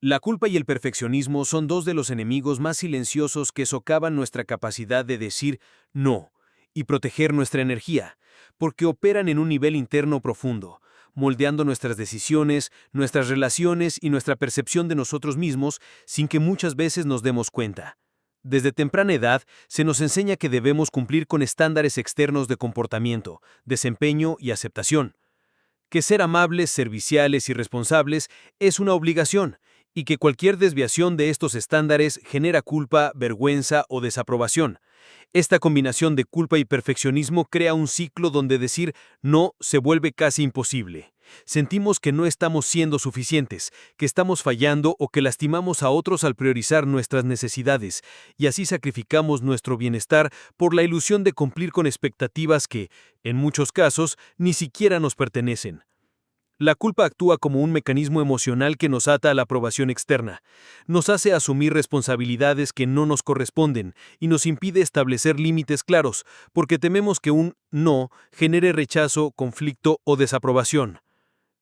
Speaker 3: La culpa y el perfeccionismo son dos de los enemigos más silenciosos que socavan nuestra capacidad de decir no y proteger nuestra energía, porque operan en un nivel interno profundo, moldeando nuestras decisiones, nuestras relaciones y nuestra percepción de nosotros mismos sin que muchas veces nos demos cuenta. Desde temprana edad se nos enseña que debemos cumplir con estándares externos de comportamiento, desempeño y aceptación, que ser amables, serviciales y responsables es una obligación, y que cualquier desviación de estos estándares genera culpa, vergüenza o desaprobación. Esta combinación de culpa y perfeccionismo crea un ciclo donde decir no se vuelve casi imposible. Sentimos que no estamos siendo suficientes, que estamos fallando o que lastimamos a otros al priorizar nuestras necesidades, y así sacrificamos nuestro bienestar por la ilusión de cumplir con expectativas que, en muchos casos, ni siquiera nos pertenecen. La culpa actúa como un mecanismo emocional que nos ata a la aprobación externa, nos hace asumir responsabilidades que no nos corresponden y nos impide establecer límites claros, porque tememos que un no genere rechazo, conflicto o desaprobación.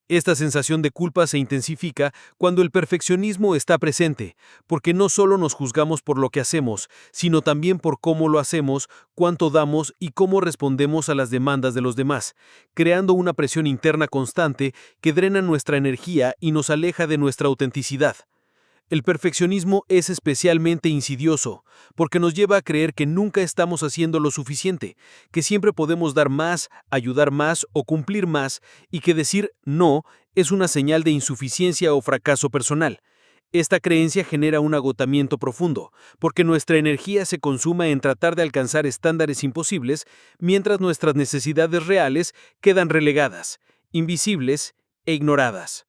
Speaker 3: Esta sensación de culpa se intensifica cuando el perfeccionismo está presente, porque no solo nos juzgamos por lo que hacemos, sino también por cómo lo hacemos, cuánto damos y cómo respondemos a las demandas de los demás, creando una presión interna constante que drena nuestra energía y nos aleja de nuestra autenticidad. El perfeccionismo es especialmente insidioso, porque nos lleva a creer que nunca estamos haciendo lo suficiente, que siempre podemos dar más, ayudar más o cumplir más, y que decir no es una señal de insuficiencia o fracaso personal. Esta creencia genera un agotamiento profundo, porque nuestra energía se consuma en tratar de alcanzar estándares imposibles, mientras nuestras necesidades reales quedan relegadas, invisibles e ignoradas.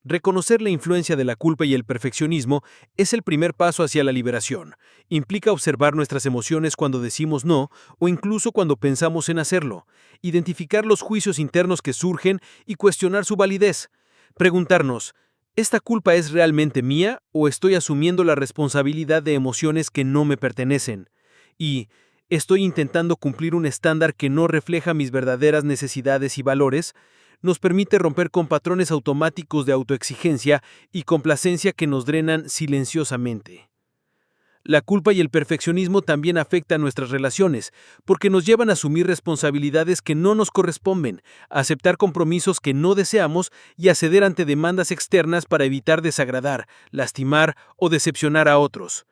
Speaker 3: Reconocer la influencia de la culpa y el perfeccionismo es el primer paso hacia la liberación. Implica observar nuestras emociones cuando decimos no o incluso cuando pensamos en hacerlo, identificar los juicios internos que surgen y cuestionar su validez. Preguntarnos, ¿esta culpa es realmente mía o estoy asumiendo la responsabilidad de emociones que no me pertenecen? Y, ¿estoy intentando cumplir un estándar que no refleja mis verdaderas necesidades y valores? Nos permite romper con patrones automáticos de autoexigencia y complacencia que nos drenan silenciosamente. La culpa y el perfeccionismo también afectan nuestras relaciones, porque nos llevan a asumir responsabilidades que no nos corresponden, a aceptar compromisos que no deseamos y a ceder ante demandas externas para evitar desagradar, lastimar o decepcionar a otros.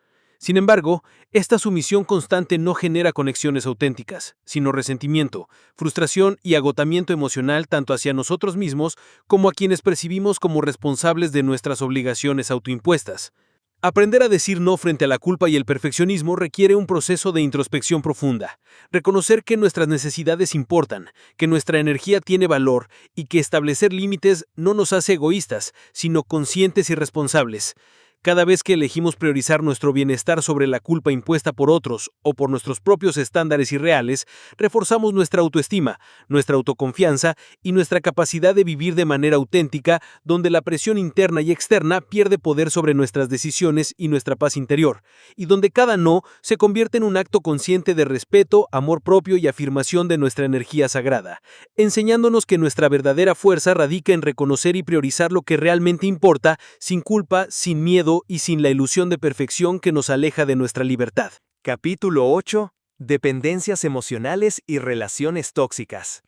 Speaker 3: Sin embargo, esta sumisión constante no genera conexiones auténticas, sino resentimiento, frustración y agotamiento emocional tanto hacia nosotros mismos como a quienes percibimos como responsables de nuestras obligaciones autoimpuestas. Aprender a decir no frente a la culpa y el perfeccionismo requiere un proceso de introspección profunda. Reconocer que nuestras necesidades importan, que nuestra energía tiene valor y que establecer límites no nos hace egoístas, sino conscientes y responsables. Cada vez que elegimos priorizar nuestro bienestar sobre la culpa impuesta por otros o por nuestros propios estándares irreales, reforzamos nuestra autoestima, nuestra autoconfianza y nuestra capacidad de vivir de manera auténtica, donde la presión interna y externa pierde poder sobre nuestras decisiones y nuestra paz interior, y donde cada no se convierte en un acto consciente de respeto, amor propio y afirmación de nuestra energía sagrada, enseñándonos que nuestra verdadera fuerza radica en reconocer y priorizar lo que realmente importa, sin culpa, sin miedo y sin la ilusión de perfección que nos aleja de nuestra libertad.
Speaker 1: Capítulo 8. Dependencias emocionales y relaciones tóxicas.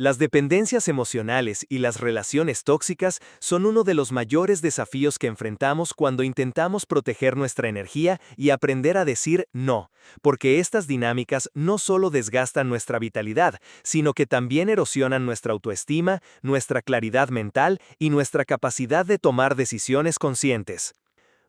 Speaker 1: Las dependencias emocionales y las relaciones tóxicas son uno de los mayores desafíos que enfrentamos cuando intentamos proteger nuestra energía y aprender a decir no, porque estas dinámicas no solo desgastan nuestra vitalidad, sino que también erosionan nuestra autoestima, nuestra claridad mental y nuestra capacidad de tomar decisiones conscientes.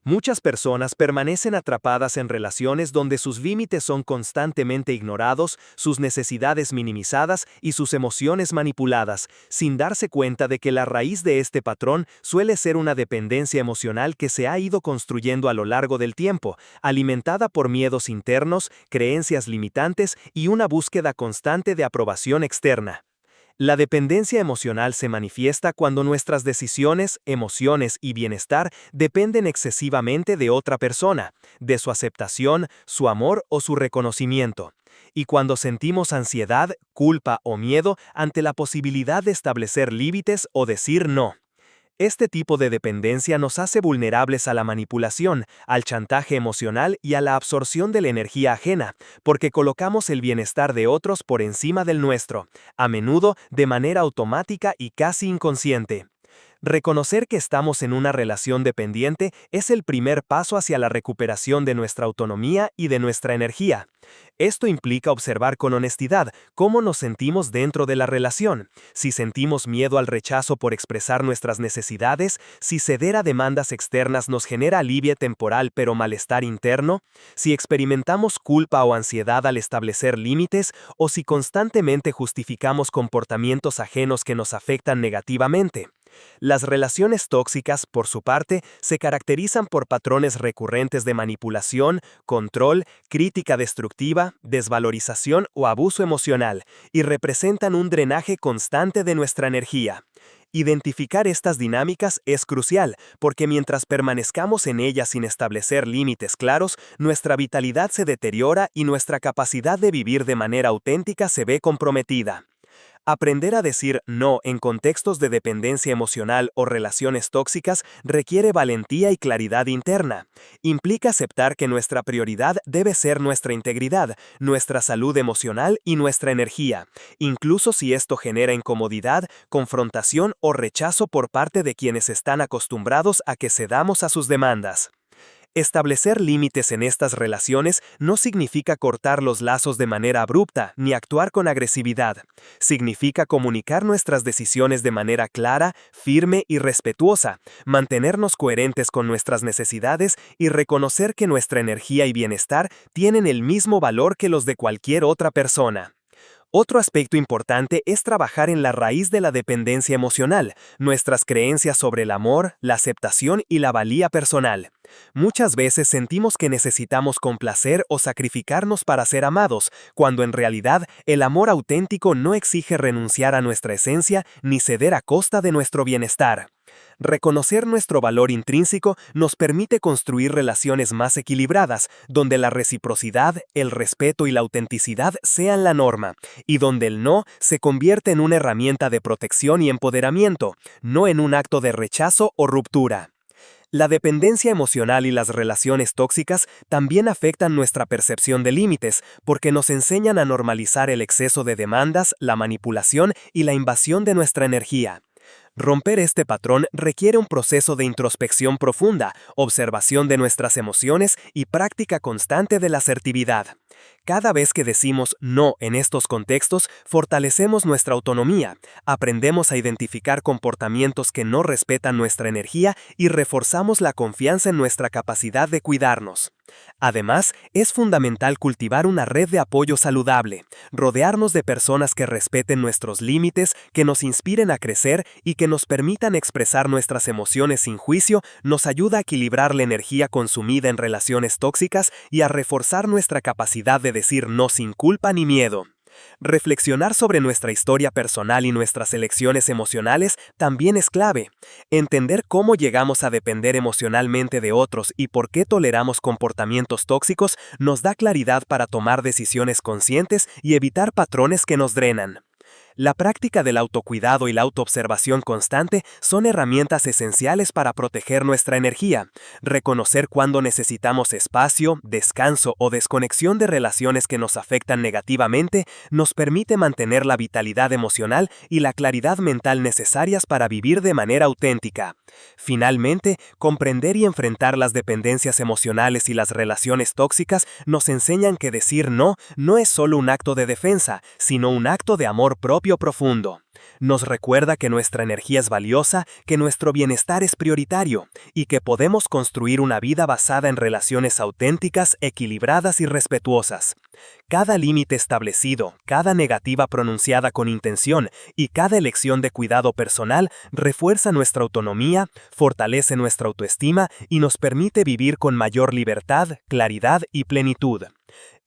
Speaker 1: Muchas personas permanecen atrapadas en relaciones donde sus límites son constantemente ignorados, sus necesidades minimizadas y sus emociones manipuladas, sin darse cuenta de que la raíz de este patrón suele ser una dependencia emocional que se ha ido construyendo a lo largo del tiempo, alimentada por miedos internos, creencias limitantes y una búsqueda constante de aprobación externa. La dependencia emocional se manifiesta cuando nuestras decisiones, emociones y bienestar dependen excesivamente de otra persona, de su aceptación, su amor o su reconocimiento. Y cuando sentimos ansiedad, culpa o miedo ante la posibilidad de establecer límites o decir no. Este tipo de dependencia nos hace vulnerables a la manipulación, al chantaje emocional y a la absorción de la energía ajena, porque colocamos el bienestar de otros por encima del nuestro, a menudo de manera automática y casi inconsciente. Reconocer que estamos en una relación dependiente es el primer paso hacia la recuperación de nuestra autonomía y de nuestra energía. Esto implica observar con honestidad cómo nos sentimos dentro de la relación, si sentimos miedo al rechazo por expresar nuestras necesidades, si ceder a demandas externas nos genera alivio temporal pero malestar interno, si experimentamos culpa o ansiedad al establecer límites o si constantemente justificamos comportamientos ajenos que nos afectan negativamente. Las relaciones tóxicas, por su parte, se caracterizan por patrones recurrentes de manipulación, control, crítica destructiva, desvalorización o abuso emocional, y representan un drenaje constante de nuestra energía. Identificar estas dinámicas es crucial, porque mientras permanezcamos en ellas sin establecer límites claros, nuestra vitalidad se deteriora y nuestra capacidad de vivir de manera auténtica se ve comprometida. Aprender a decir no en contextos de dependencia emocional o relaciones tóxicas requiere valentía y claridad interna. Implica aceptar que nuestra prioridad debe ser nuestra integridad, nuestra salud emocional y nuestra energía, incluso si esto genera incomodidad, confrontación o rechazo por parte de quienes están acostumbrados a que cedamos a sus demandas. Establecer límites en estas relaciones no significa cortar los lazos de manera abrupta ni actuar con agresividad. Significa comunicar nuestras decisiones de manera clara, firme y respetuosa, mantenernos coherentes con nuestras necesidades y reconocer que nuestra energía y bienestar tienen el mismo valor que los de cualquier otra persona.
Speaker 2: Otro aspecto importante es trabajar en la raíz de la dependencia emocional, nuestras creencias sobre el amor, la aceptación y la valía personal. Muchas veces sentimos que necesitamos complacer o sacrificarnos para ser amados, cuando en realidad el amor auténtico no exige renunciar a nuestra esencia ni ceder a costa de nuestro bienestar. Reconocer nuestro valor intrínseco nos permite construir relaciones más equilibradas, donde la reciprocidad, el respeto y la autenticidad sean la norma, y donde el no se convierte en una herramienta de protección y empoderamiento, no en un acto de rechazo o ruptura. La dependencia emocional y las relaciones tóxicas también afectan nuestra percepción de límites, porque nos enseñan a normalizar el exceso de demandas, la manipulación y la invasión de nuestra energía. Romper este patrón requiere un proceso de introspección profunda, observación de nuestras emociones y práctica constante de la asertividad. Cada vez que decimos no en estos contextos, fortalecemos nuestra autonomía, aprendemos a identificar comportamientos que no respetan nuestra energía y reforzamos la confianza en nuestra capacidad de cuidarnos. Además, es fundamental cultivar una red de apoyo saludable, rodearnos de personas que respeten nuestros límites, que nos inspiren a crecer y que nos permitan expresar nuestras emociones sin juicio, nos ayuda a equilibrar la energía consumida en relaciones tóxicas y a reforzar nuestra capacidad de decir no sin culpa ni miedo. Reflexionar sobre nuestra historia personal y nuestras elecciones emocionales también es clave. Entender cómo llegamos a depender emocionalmente de otros y por qué toleramos comportamientos tóxicos nos da claridad para tomar decisiones conscientes y evitar patrones que nos drenan. La práctica del autocuidado y la autoobservación constante son herramientas esenciales para proteger nuestra energía. Reconocer cuándo necesitamos espacio, descanso o desconexión de relaciones que nos afectan negativamente nos permite mantener la vitalidad emocional y la claridad mental necesarias para vivir de manera auténtica. Finalmente, comprender y enfrentar las dependencias emocionales y las relaciones tóxicas nos enseñan que decir no es solo un acto de defensa, sino un acto de amor propio profundo. Nos recuerda que nuestra energía es valiosa, que nuestro bienestar es prioritario y que podemos construir una vida basada en relaciones auténticas, equilibradas y respetuosas. Cada límite establecido, cada negativa pronunciada con intención y cada elección de cuidado personal refuerza nuestra autonomía, fortalece nuestra autoestima y nos permite vivir con mayor libertad, claridad y plenitud.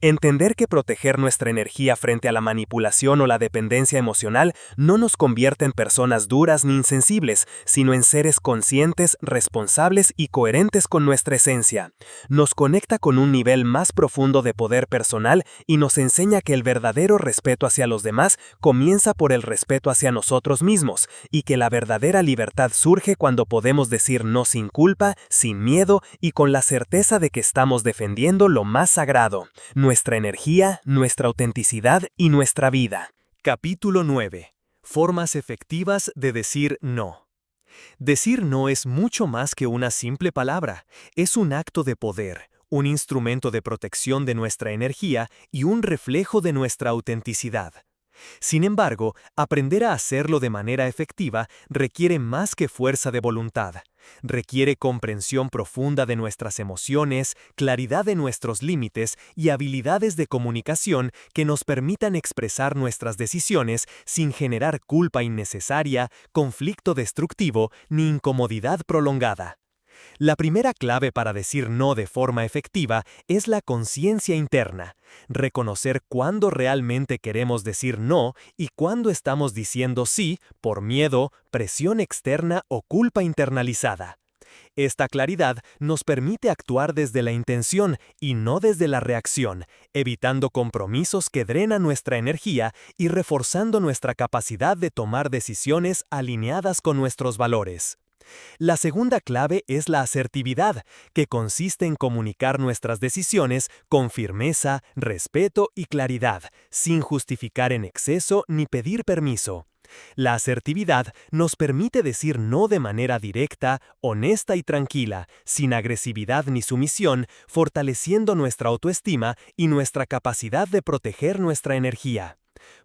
Speaker 2: Entender que proteger nuestra energía frente a la manipulación o la dependencia emocional no nos convierte en personas duras ni insensibles, sino en seres conscientes, responsables y coherentes con nuestra esencia. Nos conecta con un nivel más profundo de poder personal y nos enseña que el verdadero respeto hacia los demás comienza por el respeto hacia nosotros mismos, y que la verdadera libertad surge cuando podemos decir no sin culpa, sin miedo y con la certeza de que estamos defendiendo lo más sagrado: nuestra energía, nuestra autenticidad y nuestra vida.
Speaker 1: Capítulo 9. Formas efectivas de decir no. Decir no es mucho más que una simple palabra. Es un acto de poder, un instrumento de protección de nuestra energía y un reflejo de nuestra autenticidad. Sin embargo, aprender a hacerlo de manera efectiva requiere más que fuerza de voluntad. Requiere comprensión profunda de nuestras emociones, claridad de nuestros límites y habilidades de comunicación que nos permitan expresar nuestras decisiones sin generar culpa innecesaria, conflicto destructivo ni incomodidad prolongada. La primera clave para decir no de forma efectiva es la conciencia interna, reconocer cuándo realmente queremos decir no y cuándo estamos diciendo sí por miedo, presión externa o culpa internalizada. Esta claridad nos permite actuar desde la intención y no desde la reacción, evitando compromisos que drenan nuestra energía y reforzando nuestra capacidad de tomar decisiones alineadas con nuestros valores. La segunda clave es la asertividad, que consiste en comunicar nuestras decisiones con firmeza, respeto y claridad, sin justificar en exceso ni pedir permiso. La asertividad nos permite decir no de manera directa, honesta y tranquila, sin agresividad ni sumisión, fortaleciendo nuestra autoestima y nuestra capacidad de proteger nuestra energía.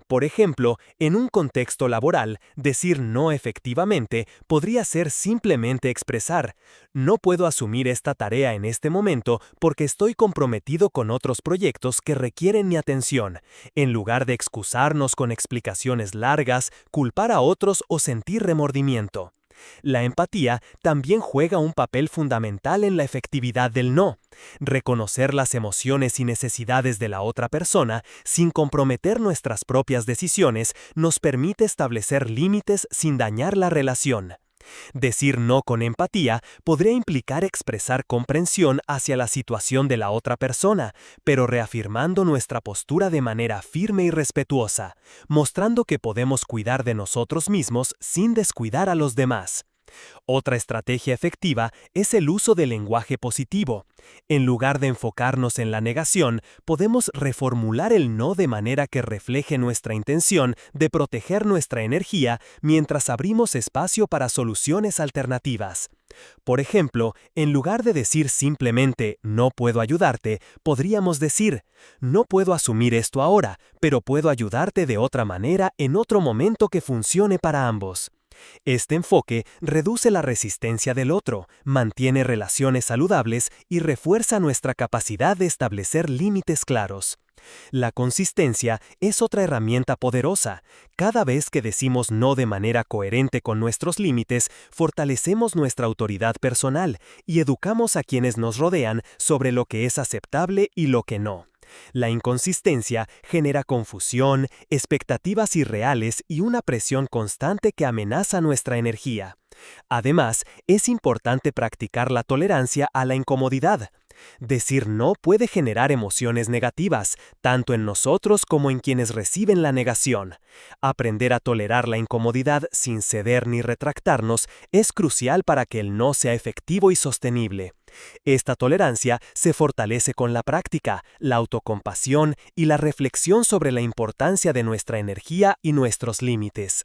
Speaker 2: Por ejemplo, en un contexto laboral, decir no efectivamente podría ser simplemente expresar: no puedo asumir esta tarea en este momento porque estoy comprometido con otros proyectos que requieren mi atención, en lugar de excusarnos con explicaciones largas, culpar a otros o sentir remordimiento. La empatía también juega un papel fundamental en la efectividad del no. Reconocer las emociones y necesidades de la otra persona sin comprometer nuestras propias decisiones nos permite establecer límites sin dañar la relación. Decir no con empatía podría implicar expresar comprensión hacia la situación de la otra persona, pero reafirmando nuestra postura de manera firme y respetuosa, mostrando que podemos cuidar de nosotros mismos sin descuidar a los demás. Otra estrategia efectiva es el uso del lenguaje positivo. En lugar de enfocarnos en la negación, podemos reformular el no de manera que refleje nuestra intención de proteger nuestra energía mientras abrimos espacio para soluciones alternativas. Por ejemplo, en lugar de decir simplemente "no puedo ayudarte", podríamos decir: "no puedo asumir esto ahora, pero puedo ayudarte de otra manera en otro momento que funcione para ambos". Este enfoque reduce la resistencia del otro, mantiene relaciones saludables y refuerza nuestra capacidad de establecer límites claros. La consistencia es otra herramienta poderosa. Cada vez que decimos no de manera coherente con nuestros límites, fortalecemos nuestra autoridad personal y educamos a quienes nos rodean sobre lo que es aceptable y lo que no. La inconsistencia genera confusión, expectativas irreales y una presión constante que amenaza nuestra energía. Además, es importante practicar la tolerancia a la incomodidad. Decir no puede generar emociones negativas, tanto en nosotros como en quienes reciben la negación. Aprender a tolerar la incomodidad sin ceder ni retractarnos es crucial para que el no sea efectivo y sostenible. Esta tolerancia se fortalece con la práctica, la autocompasión y la reflexión sobre la importancia de nuestra energía y nuestros límites.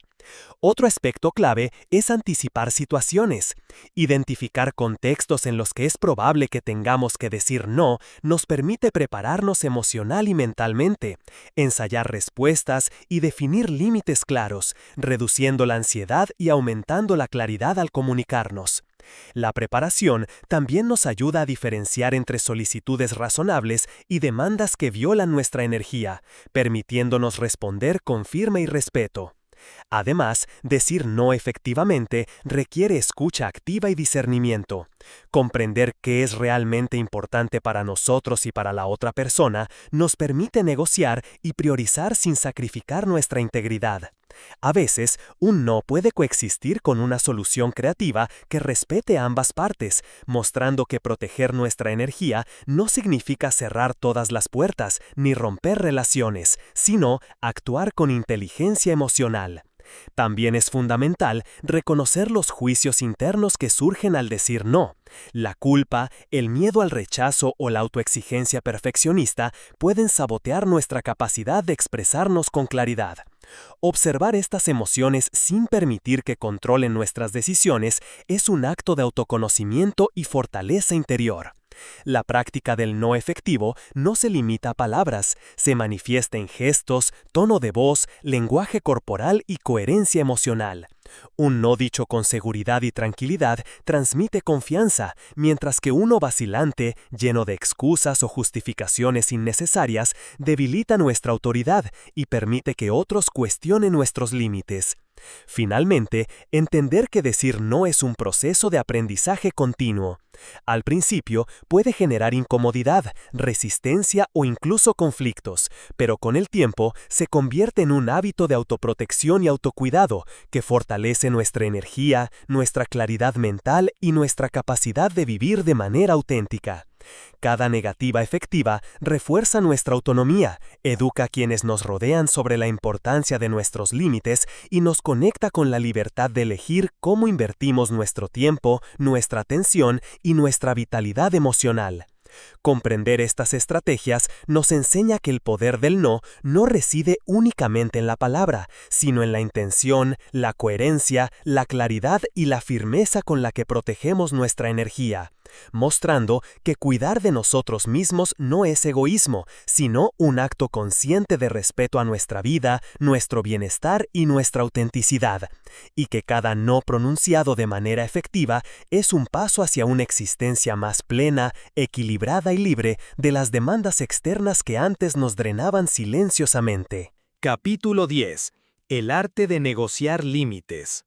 Speaker 2: Otro aspecto clave es anticipar situaciones. Identificar contextos en los que es probable que tengamos que decir no nos permite prepararnos emocional y mentalmente, ensayar respuestas y definir límites claros, reduciendo la ansiedad y aumentando la claridad al comunicarnos. La preparación también nos ayuda a diferenciar entre solicitudes razonables y demandas que violan nuestra energía, permitiéndonos responder con firme y respeto. Además, decir no efectivamente requiere escucha activa y discernimiento. Comprender qué es realmente importante para nosotros y para la otra persona nos permite negociar y priorizar sin sacrificar nuestra integridad. A veces, un no puede coexistir con una solución creativa que respete a ambas partes, mostrando que proteger nuestra energía no significa cerrar todas las puertas ni romper relaciones, sino actuar con inteligencia emocional. También es fundamental reconocer los juicios internos que surgen al decir no. La culpa, el miedo al rechazo o la autoexigencia perfeccionista pueden sabotear nuestra capacidad de expresarnos con claridad. Observar estas emociones sin permitir que controlen nuestras decisiones es un acto de autoconocimiento y fortaleza interior. La práctica del no efectivo no se limita a palabras, se manifiesta en gestos, tono de voz, lenguaje corporal y coherencia emocional. Un no dicho con seguridad y tranquilidad transmite confianza, mientras que uno vacilante, lleno de excusas o justificaciones innecesarias, debilita nuestra autoridad y permite que otros cuestionen nuestros límites. Finalmente, entender que decir no es un proceso de aprendizaje continuo. Al principio puede generar incomodidad, resistencia o incluso conflictos, pero con el tiempo se convierte en un hábito de autoprotección y autocuidado que fortalece nuestra energía, nuestra claridad mental y nuestra capacidad de vivir de manera auténtica. Cada negativa efectiva refuerza nuestra autonomía, educa a quienes nos rodean sobre la importancia de nuestros límites y nos conecta con la libertad de elegir cómo invertimos nuestro tiempo, nuestra atención y nuestra vitalidad emocional. Comprender estas estrategias nos enseña que el poder del no reside únicamente en la palabra, sino en la intención, la coherencia, la claridad y la firmeza con la que protegemos nuestra energía. mostrando que cuidar de nosotros mismos no es egoísmo, sino un acto consciente de respeto a nuestra vida, nuestro bienestar y nuestra autenticidad, y que cada no pronunciado de manera efectiva es un paso hacia una existencia más plena, equilibrada y libre de las demandas externas que antes nos drenaban silenciosamente.
Speaker 1: Capítulo 10. El arte de negociar límites.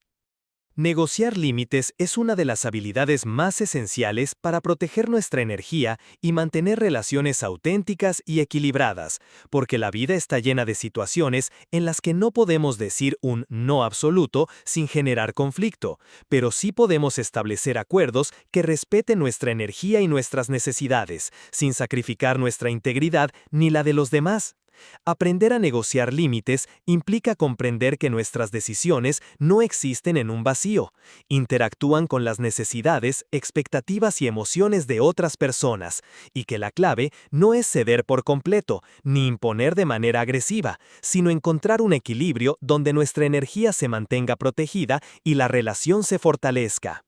Speaker 1: Negociar límites es una de las habilidades más esenciales para proteger nuestra energía y mantener relaciones auténticas y equilibradas, porque la vida está llena de situaciones en las que no podemos decir un no absoluto sin generar conflicto, pero sí podemos establecer acuerdos que respeten nuestra energía y nuestras necesidades, sin sacrificar nuestra integridad ni la de los demás. Aprender a negociar límites implica comprender que nuestras decisiones no existen en un vacío, interactúan con las necesidades, expectativas y emociones de otras personas, y que la clave no es ceder por completo, ni imponer de manera agresiva, sino encontrar un equilibrio donde nuestra energía se mantenga protegida y la relación se fortalezca.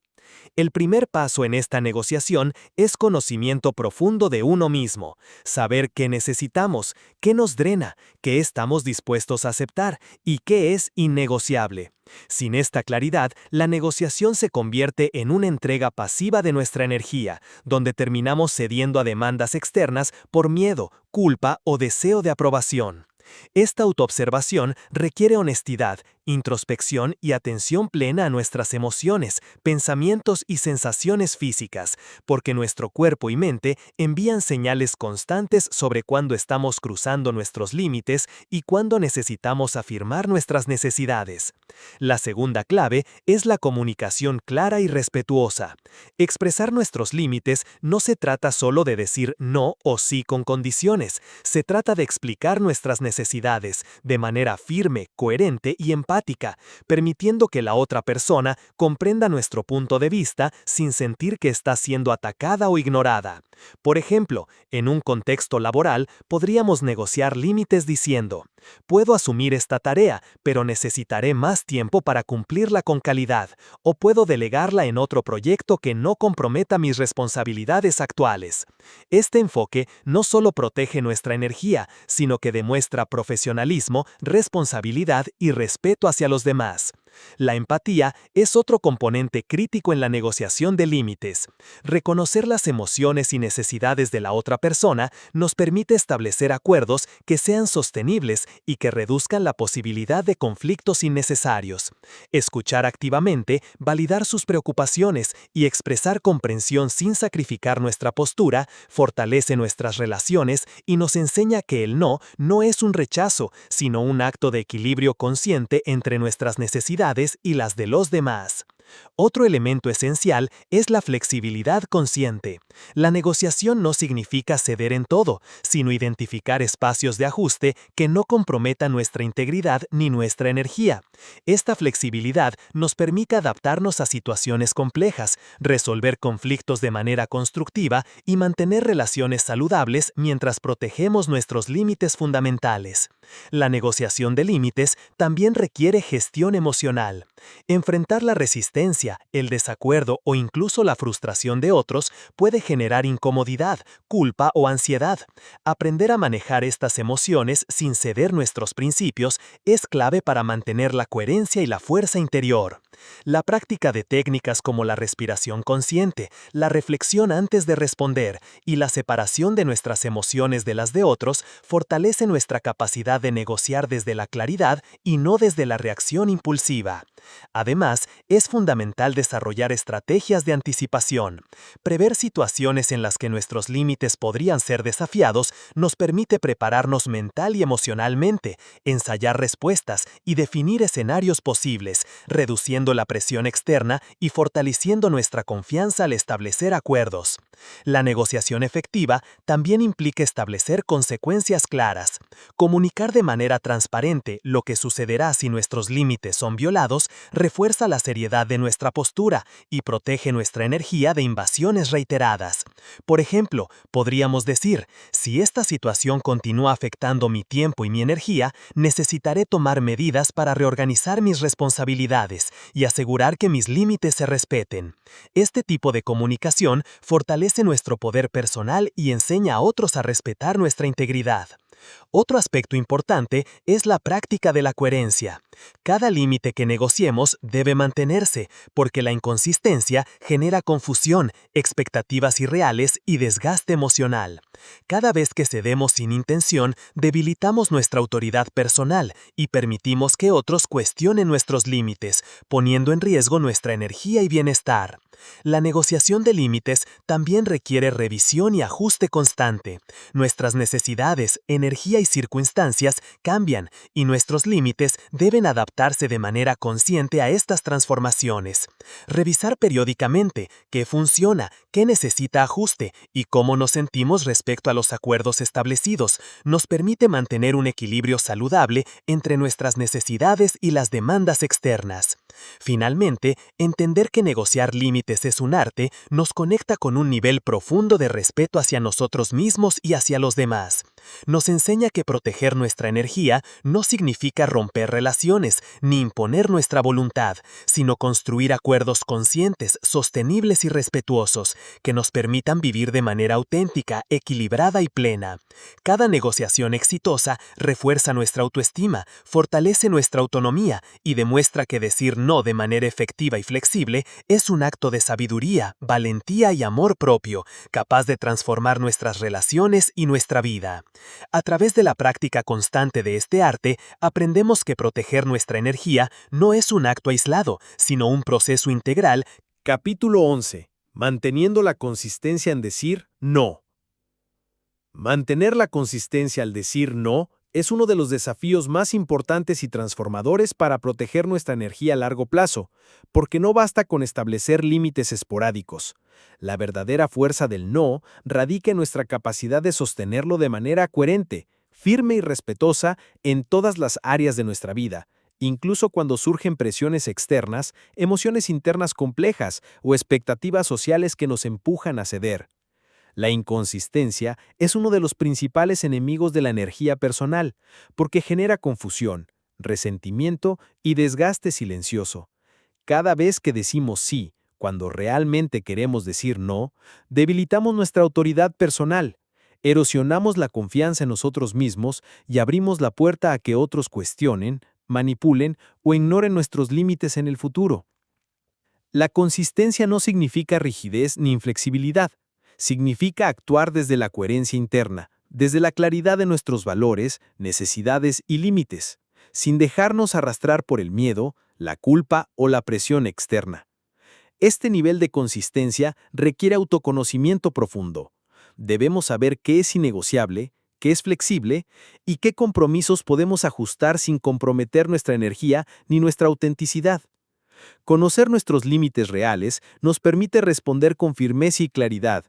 Speaker 1: El primer paso en esta negociación es conocimiento profundo de uno mismo, saber qué necesitamos, qué nos drena, qué estamos dispuestos a aceptar y qué es innegociable. Sin esta claridad, la negociación se convierte en una entrega pasiva de nuestra energía, donde terminamos cediendo a demandas externas por miedo, culpa o deseo de aprobación. Esta autoobservación requiere honestidad, introspección y atención plena a nuestras emociones, pensamientos y sensaciones físicas, porque nuestro cuerpo y mente envían señales constantes sobre cuándo estamos cruzando nuestros límites y cuándo necesitamos afirmar nuestras necesidades. La segunda clave es la comunicación clara y respetuosa. Expresar nuestros límites no se trata solo de decir no o sí con condiciones, se trata de explicar nuestras necesidades de manera firme, coherente y empática, permitiendo que la otra persona comprenda nuestro punto de vista sin sentir que está siendo atacada o ignorada. Por ejemplo, en un contexto laboral podríamos negociar límites diciendo: puedo asumir esta tarea, pero necesitaré más tiempo para cumplirla con calidad, o puedo delegarla en otro proyecto que no comprometa mis responsabilidades actuales. Este enfoque no solo protege nuestra energía, sino que demuestra profesionalismo, responsabilidad y respeto hacia los demás. La empatía es otro componente crítico en la negociación de límites. Reconocer las emociones y necesidades de la otra persona nos permite establecer acuerdos que sean sostenibles y que reduzcan la posibilidad de conflictos innecesarios. Escuchar activamente, validar sus preocupaciones y expresar comprensión sin sacrificar nuestra postura fortalece nuestras relaciones y nos enseña que el no es un rechazo, sino un acto de equilibrio consciente entre nuestras necesidades y las de los demás. Otro elemento esencial es la flexibilidad consciente. La negociación no significa ceder en todo, sino identificar espacios de ajuste que no comprometan nuestra integridad ni nuestra energía. Esta flexibilidad nos permite adaptarnos a situaciones complejas, resolver conflictos de manera constructiva y mantener relaciones saludables mientras protegemos nuestros límites fundamentales. La negociación de límites también requiere gestión emocional. Enfrentar la resistencia, el desacuerdo o incluso la frustración de otros puede generar incomodidad, culpa o ansiedad. Aprender a manejar estas emociones sin ceder nuestros principios es clave para mantener la coherencia y la fuerza interior. La práctica de técnicas como la respiración consciente, la reflexión antes de responder y la separación de nuestras emociones de las de otros fortalece nuestra capacidad de negociar desde la claridad y no desde la reacción impulsiva. Además, es fundamental desarrollar estrategias de anticipación. Prever situaciones en las que nuestros límites podrían ser desafiados nos permite prepararnos mental y emocionalmente, ensayar respuestas y definir escenarios posibles, reduciendo la presión externa y fortaleciendo nuestra confianza al establecer acuerdos. La negociación efectiva también implica establecer consecuencias claras. Comunicar de manera transparente lo que sucederá si nuestros límites son violados
Speaker 2: otros refuerza la seriedad de nuestra postura y protege nuestra energía de invasiones reiteradas. Por ejemplo, podríamos decir, si esta situación continúa afectando mi tiempo y mi energía, necesitaré tomar medidas para reorganizar mis responsabilidades y asegurar que mis límites se respeten. Este tipo de comunicación fortalece nuestro poder personal y enseña a otros a respetar nuestra integridad. Otro aspecto importante es la práctica de la coherencia. Cada límite que negociemos debe mantenerse, porque la inconsistencia genera confusión, expectativas irreales y desgaste emocional. Cada vez que cedemos sin intención, debilitamos nuestra autoridad personal y permitimos que otros cuestionen nuestros límites, poniendo en riesgo nuestra energía y bienestar. La negociación de límites también requiere revisión y ajuste constante. Nuestras necesidades, energía y circunstancias cambian y nuestros límites deben adaptarse de manera consciente a estas transformaciones. Revisar periódicamente qué funciona, qué necesita ajuste y cómo nos sentimos respecto a los acuerdos establecidos nos permite mantener un equilibrio saludable entre nuestras necesidades y las demandas externas. Finalmente, entender que negociar límites es un arte nos conecta con un nivel profundo de respeto hacia nosotros mismos y hacia los demás. Nos enseña que proteger nuestra energía no significa romper relaciones ni imponer nuestra voluntad, sino construir acuerdos conscientes, sostenibles y respetuosos que nos permitan vivir de manera auténtica, equilibrada y plena. Cada negociación exitosa refuerza nuestra autoestima, fortalece nuestra autonomía y demuestra que decir no de manera efectiva y flexible es un acto de sabiduría, valentía y amor propio, capaz de transformar nuestras relaciones y nuestra vida. A través de la práctica constante de este arte, aprendemos que proteger nuestra energía no es un acto aislado, sino un proceso integral.
Speaker 1: Capítulo 11. Manteniendo la consistencia en decir no. Mantener la consistencia al decir no es uno de los desafíos más importantes y transformadores para proteger nuestra energía a largo plazo, porque no basta con establecer límites esporádicos. La verdadera fuerza del no radica en nuestra capacidad de sostenerlo de manera coherente, firme y respetuosa en todas las áreas de nuestra vida, incluso cuando surgen presiones externas, emociones internas complejas o expectativas sociales que nos empujan a ceder. La inconsistencia es uno de los principales enemigos de la energía personal, porque genera confusión, resentimiento y desgaste silencioso. Cada vez que decimos sí, cuando realmente queremos decir no, debilitamos nuestra autoridad personal, erosionamos la confianza en nosotros mismos y abrimos la puerta a que otros cuestionen, manipulen o ignoren nuestros límites en el futuro. La consistencia no significa rigidez ni inflexibilidad. Significa actuar desde la coherencia interna, desde la claridad de nuestros valores, necesidades y límites, sin dejarnos arrastrar por el miedo, la culpa o la presión externa. Este nivel de consistencia requiere autoconocimiento profundo. Debemos saber qué es innegociable, qué es flexible y qué compromisos podemos ajustar sin comprometer nuestra energía ni nuestra autenticidad. Conocer nuestros límites reales nos permite responder con firmeza y claridad,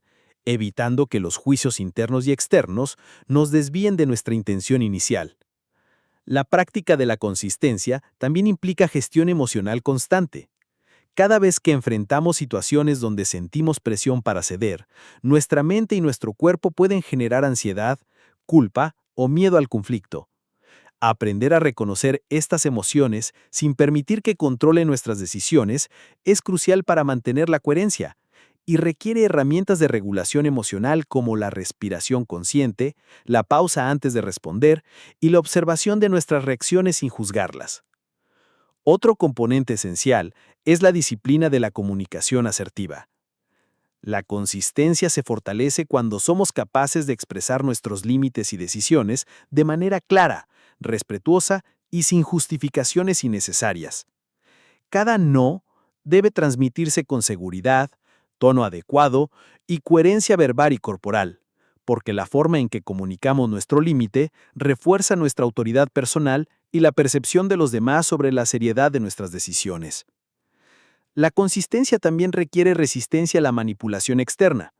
Speaker 1: evitando que los juicios internos y externos nos desvíen de nuestra intención inicial. La práctica de la consistencia también implica gestión emocional constante. Cada vez que enfrentamos situaciones donde sentimos presión para ceder, nuestra mente y nuestro cuerpo pueden generar ansiedad, culpa o miedo al conflicto. Aprender a reconocer estas emociones sin permitir que controlen nuestras decisiones es crucial para mantener la coherencia y requiere herramientas de regulación emocional como la respiración consciente, la pausa antes de responder y la observación de nuestras reacciones sin juzgarlas. Otro componente esencial es la disciplina de la comunicación asertiva. La consistencia se fortalece cuando somos capaces de expresar nuestros límites y decisiones de manera clara, respetuosa y sin justificaciones innecesarias. Cada no debe transmitirse con seguridad, tono adecuado y coherencia verbal y corporal, porque la forma en que comunicamos nuestro límite refuerza nuestra autoridad personal y la percepción de los demás sobre la seriedad de nuestras decisiones. La consistencia también requiere resistencia a la manipulación externa.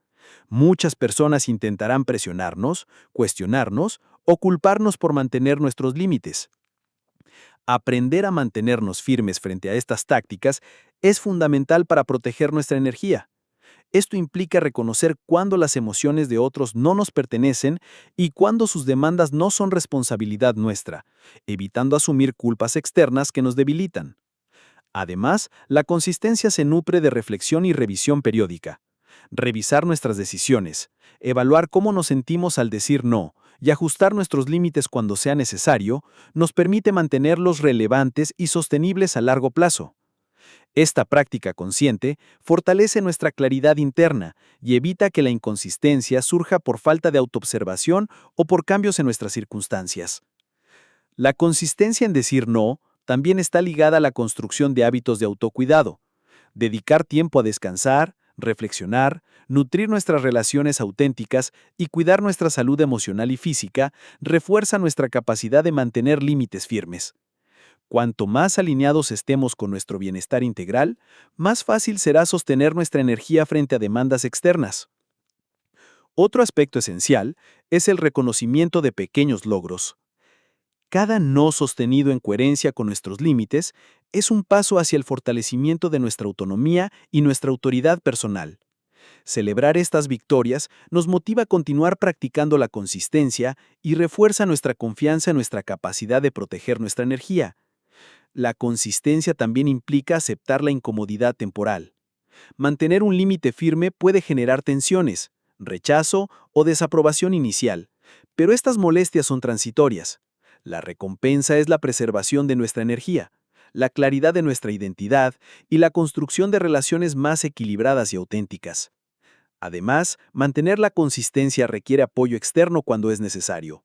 Speaker 1: Muchas personas intentarán presionarnos, cuestionarnos o culparnos por mantener nuestros límites.
Speaker 4: Aprender a mantenernos firmes frente a estas tácticas es fundamental para proteger nuestra energía. Esto implica reconocer cuándo las emociones de otros no nos pertenecen y cuándo sus demandas no son responsabilidad nuestra, evitando asumir culpas externas que nos debilitan. Además, la consistencia se nutre de reflexión y revisión periódica. Revisar nuestras decisiones, evaluar cómo nos sentimos al decir no y ajustar nuestros límites cuando sea necesario, nos permite mantenerlos relevantes y sostenibles a largo plazo. Esta práctica consciente fortalece nuestra claridad interna y evita que la inconsistencia surja por falta de autoobservación o por cambios en nuestras circunstancias. La consistencia en decir no también está ligada a la construcción de hábitos de autocuidado. Dedicar tiempo a descansar, reflexionar, nutrir nuestras relaciones auténticas y cuidar nuestra salud emocional y física refuerza nuestra capacidad de mantener límites firmes. Cuanto más alineados estemos con nuestro bienestar integral, más fácil será sostener nuestra energía frente a demandas externas. Otro aspecto esencial es el reconocimiento de pequeños logros. Cada no sostenido en coherencia con nuestros límites es un paso hacia el fortalecimiento de nuestra autonomía y nuestra autoridad personal. Celebrar estas victorias nos motiva a continuar practicando la consistencia y refuerza nuestra confianza en nuestra capacidad de proteger nuestra energía. La consistencia también implica aceptar la incomodidad temporal. Mantener un límite firme puede generar tensiones, rechazo o desaprobación inicial, pero estas molestias son transitorias. La recompensa es la preservación de nuestra energía, la claridad de nuestra identidad y la construcción de relaciones más equilibradas y auténticas. Además, mantener la consistencia requiere apoyo externo cuando es necesario.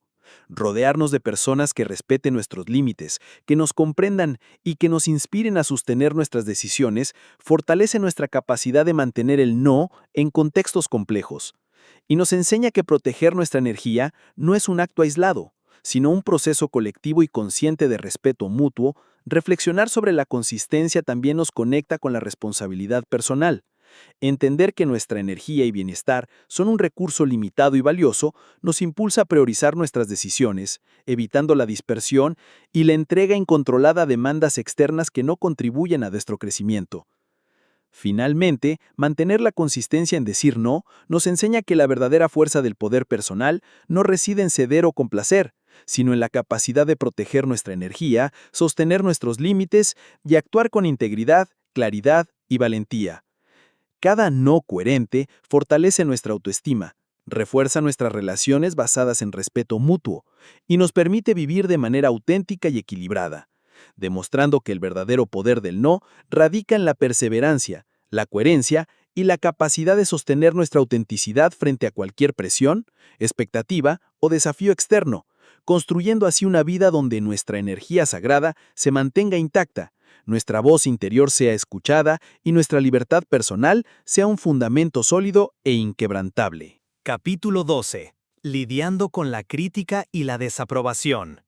Speaker 4: Rodearnos de personas que respeten nuestros límites, que nos comprendan y que nos inspiren a sostener nuestras decisiones fortalece nuestra capacidad de mantener el no en contextos complejos. Y nos enseña que proteger nuestra energía no es un acto aislado, sino un proceso colectivo y consciente de respeto mutuo. Reflexionar sobre la consistencia también nos conecta con la responsabilidad personal. Entender que nuestra energía y bienestar son un recurso limitado y valioso nos impulsa a priorizar nuestras decisiones, evitando la dispersión y la entrega incontrolada a demandas externas que no contribuyen a nuestro crecimiento. Finalmente, mantener la consistencia en decir no nos enseña que la verdadera fuerza del poder personal no reside en ceder o complacer, sino en la capacidad de proteger nuestra energía, sostener nuestros límites y actuar con integridad, claridad y valentía. Cada no coherente fortalece nuestra autoestima, refuerza nuestras relaciones basadas en respeto mutuo y nos permite vivir de manera auténtica y equilibrada, demostrando que el verdadero poder del no radica en la perseverancia, la coherencia y la capacidad de sostener nuestra autenticidad frente a cualquier presión, expectativa o desafío externo, construyendo así una vida donde nuestra energía sagrada se mantenga intacta, nuestra voz interior sea escuchada y nuestra libertad personal sea un fundamento sólido e inquebrantable.
Speaker 1: Capítulo 12. Lidiando con la crítica y la desaprobación.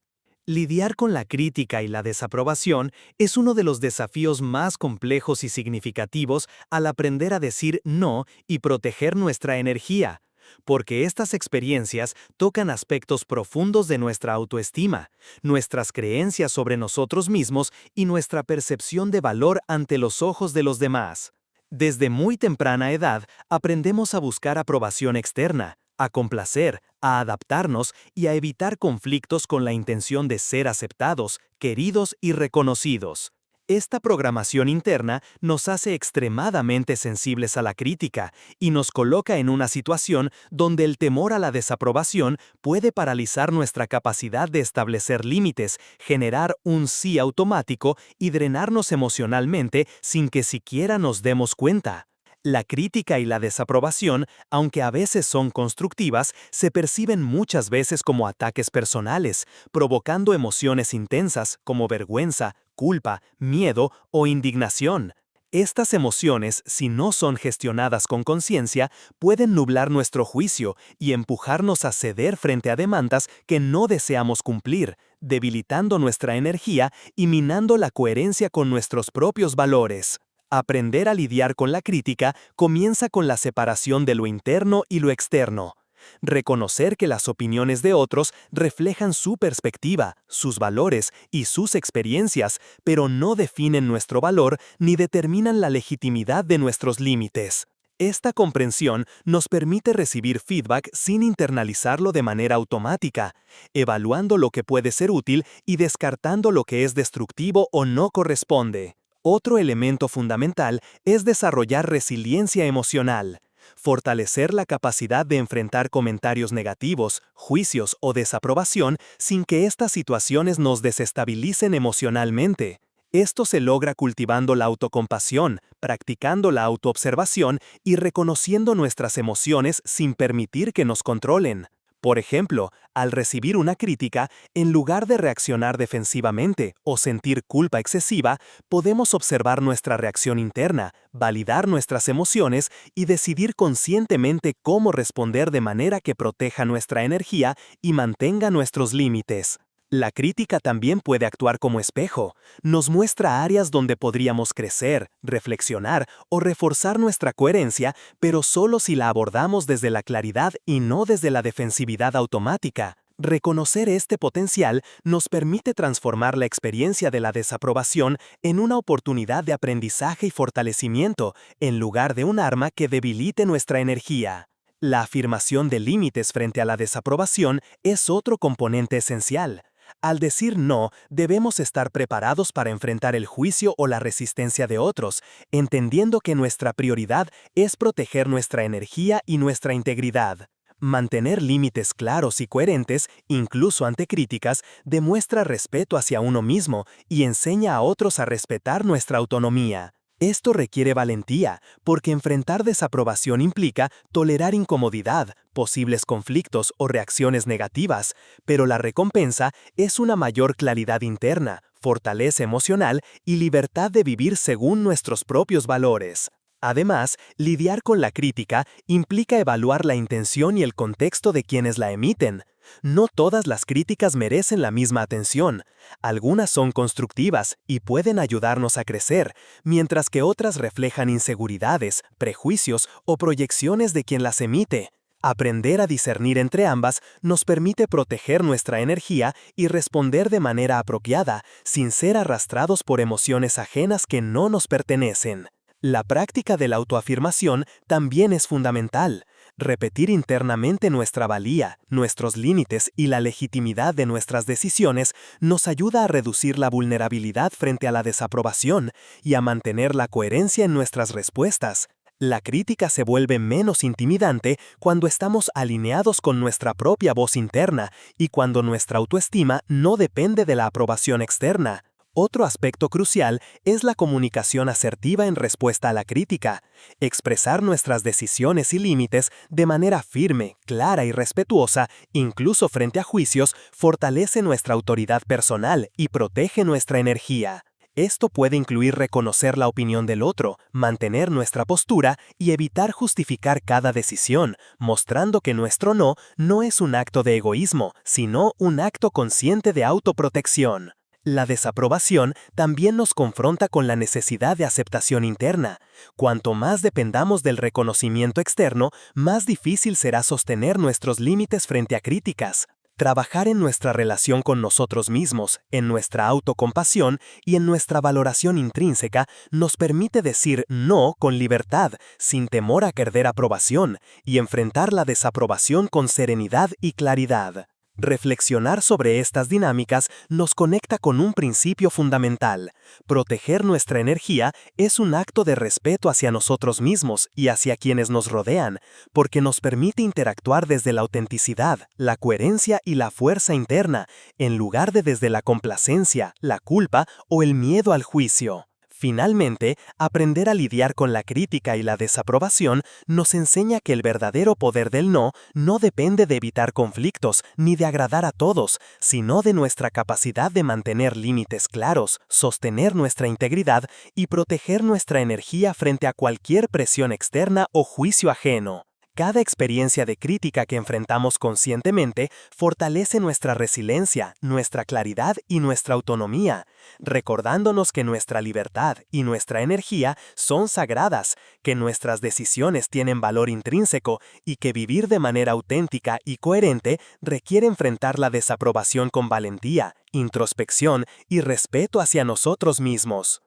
Speaker 1: Lidiar con la crítica y la desaprobación es uno de los desafíos más complejos y significativos al aprender a decir no y proteger nuestra energía, porque estas experiencias tocan aspectos profundos de nuestra autoestima, nuestras creencias sobre nosotros mismos y nuestra percepción de valor ante los ojos de los demás. Desde muy temprana edad, aprendemos a buscar aprobación externa, a complacer, a adaptarnos y a evitar conflictos con la intención de ser aceptados, queridos y reconocidos. Esta programación interna nos hace extremadamente sensibles a la crítica y nos coloca en una situación donde el temor a la desaprobación puede paralizar nuestra capacidad de establecer límites, generar un sí automático y drenarnos emocionalmente sin que siquiera nos demos cuenta. La crítica y la desaprobación, aunque a veces son constructivas, se perciben muchas veces como ataques personales, provocando emociones intensas como vergüenza, culpa, miedo o indignación. Estas emociones, si no son gestionadas con conciencia, pueden nublar nuestro juicio y empujarnos a ceder frente a demandas que no deseamos cumplir, debilitando nuestra energía y minando la coherencia con nuestros propios valores. Aprender a lidiar con la crítica comienza con la separación de lo interno y lo externo.
Speaker 2: Reconocer que las opiniones de otros reflejan su perspectiva, sus valores y sus experiencias, pero no definen nuestro valor ni determinan la legitimidad de nuestros límites. Esta comprensión nos permite recibir feedback sin internalizarlo de manera automática, evaluando lo que puede ser útil y descartando lo que es destructivo o no corresponde. Otro elemento fundamental es desarrollar resiliencia emocional. Fortalecer la capacidad de enfrentar comentarios negativos, juicios o desaprobación sin que estas situaciones nos desestabilicen emocionalmente. Esto se logra cultivando la autocompasión, practicando la autoobservación y reconociendo nuestras emociones sin permitir que nos controlen. Por ejemplo, al recibir una crítica, en lugar de reaccionar defensivamente o sentir culpa excesiva, podemos observar nuestra reacción interna, validar nuestras emociones y decidir conscientemente cómo responder de manera que proteja nuestra energía y mantenga nuestros límites. La crítica también puede actuar como espejo. Nos muestra áreas donde podríamos crecer, reflexionar o reforzar nuestra coherencia, pero solo si la abordamos desde la claridad y no desde la defensividad automática. Reconocer este potencial nos permite transformar la experiencia de la desaprobación en una oportunidad de aprendizaje y fortalecimiento, en lugar de un arma que debilite nuestra energía. La afirmación de límites frente a la desaprobación es otro componente esencial. Al decir no, debemos estar preparados para enfrentar el juicio o la resistencia de otros, entendiendo que nuestra prioridad es proteger nuestra energía y nuestra integridad. Mantener límites claros y coherentes, incluso ante críticas, demuestra respeto hacia uno mismo y enseña a otros a respetar nuestra autonomía. Esto requiere valentía, porque enfrentar desaprobación implica tolerar incomodidad, posibles conflictos o reacciones negativas, pero la recompensa es una mayor claridad interna, fortaleza emocional y libertad de vivir según nuestros propios valores. Además, lidiar con la crítica implica evaluar la intención y el contexto de quienes la emiten. No todas las críticas merecen la misma atención. Algunas son constructivas y pueden ayudarnos a crecer, mientras que otras reflejan inseguridades, prejuicios o proyecciones de quien las emite. Aprender a discernir entre ambas nos permite proteger nuestra energía y responder de manera apropiada, sin ser arrastrados por emociones ajenas que no nos pertenecen. La práctica de la autoafirmación también es fundamental. Repetir internamente nuestra valía, nuestros límites y la legitimidad de nuestras decisiones nos ayuda a reducir la vulnerabilidad frente a la desaprobación y a mantener la coherencia en nuestras respuestas. La crítica se vuelve menos intimidante cuando estamos alineados con nuestra propia voz interna y cuando nuestra autoestima no depende de la aprobación externa. Otro aspecto crucial es la comunicación asertiva en respuesta a la crítica. Expresar nuestras decisiones y límites de manera firme, clara y respetuosa, incluso frente a juicios, fortalece nuestra autoridad personal y protege nuestra energía. Esto puede incluir reconocer la opinión del otro, mantener nuestra postura y evitar justificar cada decisión, mostrando que nuestro no es un acto de egoísmo, sino un acto consciente de autoprotección. La desaprobación también nos confronta con la necesidad de aceptación interna. Cuanto más dependamos del reconocimiento externo, más difícil será sostener nuestros límites frente a críticas. Trabajar en nuestra relación con nosotros mismos, en nuestra autocompasión y en nuestra valoración intrínseca nos permite decir no con libertad, sin temor a perder aprobación, y enfrentar la desaprobación con serenidad y claridad. Reflexionar sobre estas dinámicas nos conecta con un principio fundamental. Proteger nuestra energía es un acto de respeto hacia nosotros mismos y hacia quienes nos rodean, porque nos permite interactuar desde la autenticidad, la coherencia y la fuerza interna, en lugar de desde la complacencia, la culpa o el miedo al juicio. Finalmente, aprender a lidiar con la crítica y la desaprobación nos enseña que el verdadero poder del no depende de evitar conflictos ni de agradar a todos, sino de nuestra capacidad de mantener límites claros, sostener nuestra integridad y proteger nuestra energía frente a cualquier presión externa o juicio ajeno. Cada experiencia de crítica que enfrentamos conscientemente fortalece nuestra resiliencia, nuestra claridad y nuestra autonomía, recordándonos que nuestra libertad y nuestra energía son sagradas, que nuestras decisiones tienen valor intrínseco y que vivir de manera auténtica y coherente requiere enfrentar la desaprobación con valentía, introspección y respeto hacia nosotros mismos.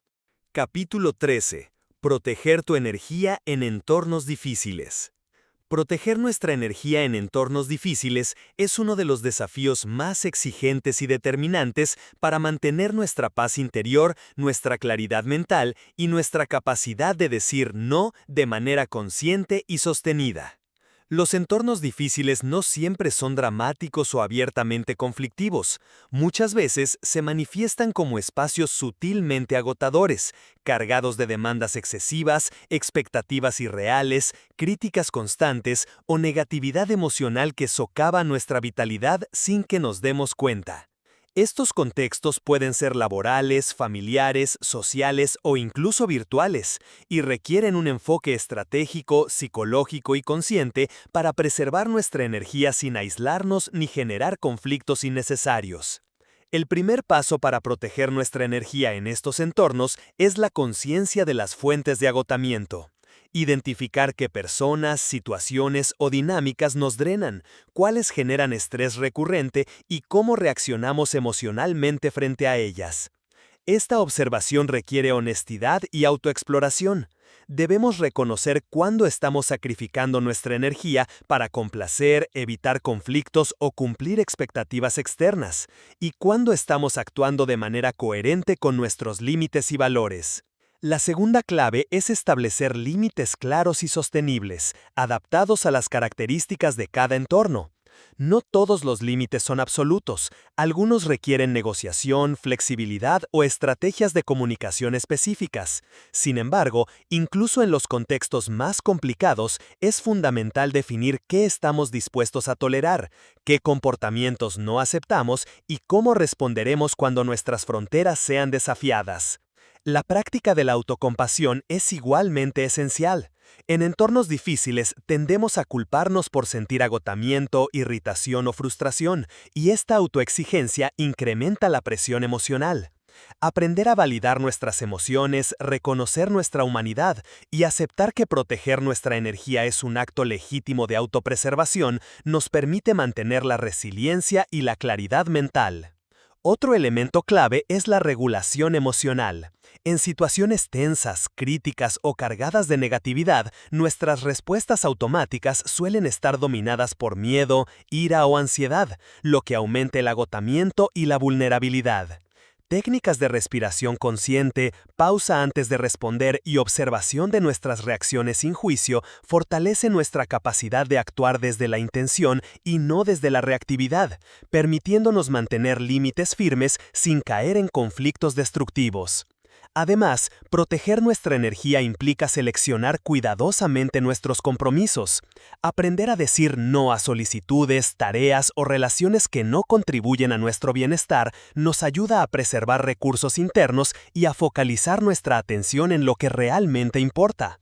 Speaker 1: Capítulo 13. Proteger tu energía en entornos difíciles. Proteger nuestra energía en entornos difíciles es uno de los desafíos más exigentes y determinantes para mantener nuestra paz interior, nuestra claridad mental y nuestra capacidad de decir no de manera consciente y sostenida. Los entornos difíciles no siempre son dramáticos o abiertamente conflictivos. Muchas veces se manifiestan como espacios sutilmente agotadores, cargados de demandas excesivas, expectativas irreales, críticas constantes o negatividad emocional que socava nuestra vitalidad sin que nos demos cuenta. Estos contextos pueden ser laborales, familiares, sociales o incluso virtuales, y requieren un enfoque estratégico, psicológico y consciente para preservar nuestra energía sin aislarnos ni generar conflictos innecesarios. El primer paso para proteger nuestra energía en estos entornos es la conciencia de las fuentes de agotamiento. Identificar qué personas, situaciones o dinámicas nos drenan, cuáles generan estrés recurrente y cómo reaccionamos emocionalmente frente a ellas. Esta observación requiere honestidad y autoexploración. Debemos reconocer cuándo estamos sacrificando nuestra energía para complacer, evitar conflictos o cumplir expectativas externas, y cuándo estamos actuando de manera coherente con nuestros límites y valores. La segunda clave es establecer límites claros y sostenibles, adaptados a las características de cada entorno. No todos los límites son absolutos, algunos requieren negociación, flexibilidad o estrategias de comunicación específicas. Sin embargo, incluso en los contextos más complicados, es fundamental definir qué estamos dispuestos a tolerar, qué comportamientos no aceptamos y cómo responderemos cuando nuestras fronteras sean desafiadas. La práctica de la autocompasión es igualmente esencial. En entornos difíciles tendemos a culparnos por sentir agotamiento, irritación o frustración, y esta autoexigencia incrementa la presión emocional. Aprender a validar nuestras emociones, reconocer nuestra humanidad y aceptar que proteger nuestra energía es un acto legítimo de autopreservación nos permite mantener la resiliencia y la claridad mental. Otro elemento clave es la regulación emocional. En situaciones tensas, críticas o cargadas de negatividad, nuestras respuestas automáticas suelen estar dominadas por miedo, ira o ansiedad, lo que aumenta el agotamiento y la vulnerabilidad. Técnicas de respiración consciente, pausa antes de responder y observación de nuestras reacciones sin juicio fortalecen nuestra capacidad de actuar desde la intención y no desde la reactividad, permitiéndonos mantener límites firmes sin caer en conflictos destructivos. Además, proteger nuestra energía implica seleccionar cuidadosamente nuestros compromisos. Aprender a decir no a solicitudes, tareas o relaciones que no contribuyen a nuestro bienestar nos ayuda a preservar recursos internos y a focalizar nuestra atención en lo que realmente importa.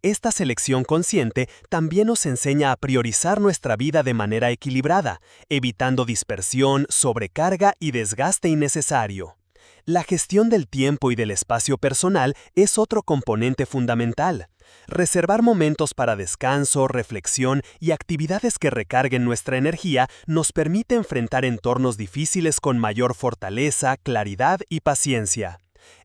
Speaker 1: Esta selección consciente también nos enseña a priorizar nuestra vida de manera equilibrada, evitando dispersión, sobrecarga y desgaste innecesario. La gestión del tiempo y del espacio personal es otro componente fundamental. Reservar momentos para descanso, reflexión y actividades que recarguen nuestra energía nos permite enfrentar entornos difíciles con mayor fortaleza, claridad y paciencia.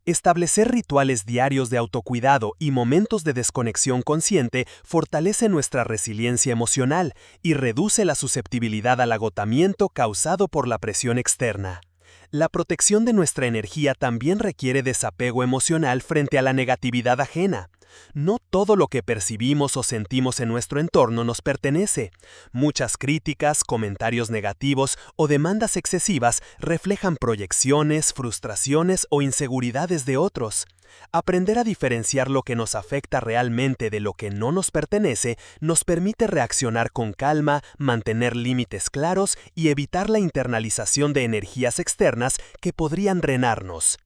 Speaker 1: Establecer rituales diarios de autocuidado y momentos de desconexión consciente fortalece nuestra resiliencia emocional y reduce la susceptibilidad al agotamiento causado por la presión externa. La protección de nuestra energía también requiere desapego emocional frente a la negatividad ajena. No todo lo que percibimos o sentimos en nuestro entorno nos pertenece. Muchas críticas, comentarios negativos o demandas excesivas reflejan proyecciones, frustraciones o inseguridades de otros. Aprender a diferenciar lo que nos afecta realmente de lo que no nos pertenece nos permite reaccionar con calma, mantener límites claros y evitar la internalización de energías externas que podrían drenarnos.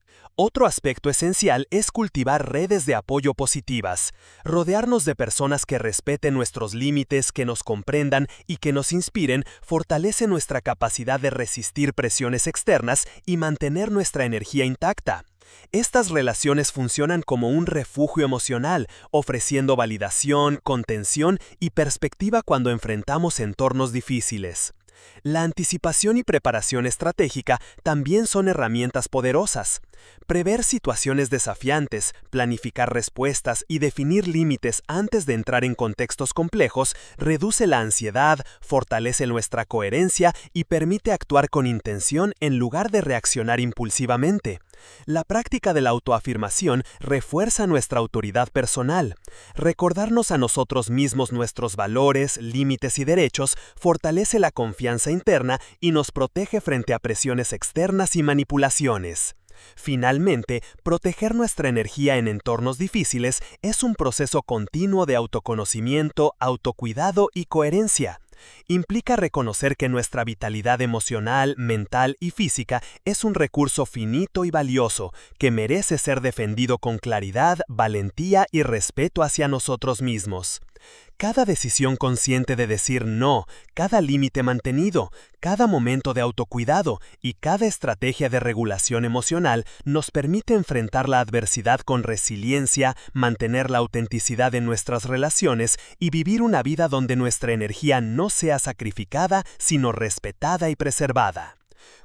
Speaker 2: Otro aspecto esencial es cultivar redes de apoyo positivas. Rodearnos de personas que respeten nuestros límites, que nos comprendan y que nos inspiren fortalece nuestra capacidad de resistir presiones externas y mantener nuestra energía intacta. Estas relaciones funcionan como un refugio emocional, ofreciendo validación, contención y perspectiva cuando enfrentamos entornos difíciles. La anticipación y preparación estratégica también son herramientas poderosas. Prever situaciones desafiantes, planificar respuestas y definir límites antes de entrar en contextos complejos reduce la ansiedad, fortalece nuestra coherencia y permite actuar con intención en lugar de reaccionar impulsivamente. La práctica de la autoafirmación refuerza nuestra autoridad personal. Recordarnos a nosotros mismos nuestros valores, límites y derechos fortalece la confianza interna y nos protege frente a presiones externas y manipulaciones. Finalmente, proteger nuestra energía en entornos difíciles es un proceso continuo de autoconocimiento, autocuidado y coherencia. Implica reconocer que nuestra vitalidad emocional, mental y física es un recurso finito y valioso que merece ser defendido con claridad, valentía y respeto hacia nosotros mismos. Cada decisión consciente de decir no, cada límite mantenido, cada momento de autocuidado y cada estrategia de regulación emocional nos permite enfrentar la adversidad con resiliencia, mantener la autenticidad en nuestras relaciones y vivir una vida donde nuestra energía no sea sacrificada, sino respetada y preservada.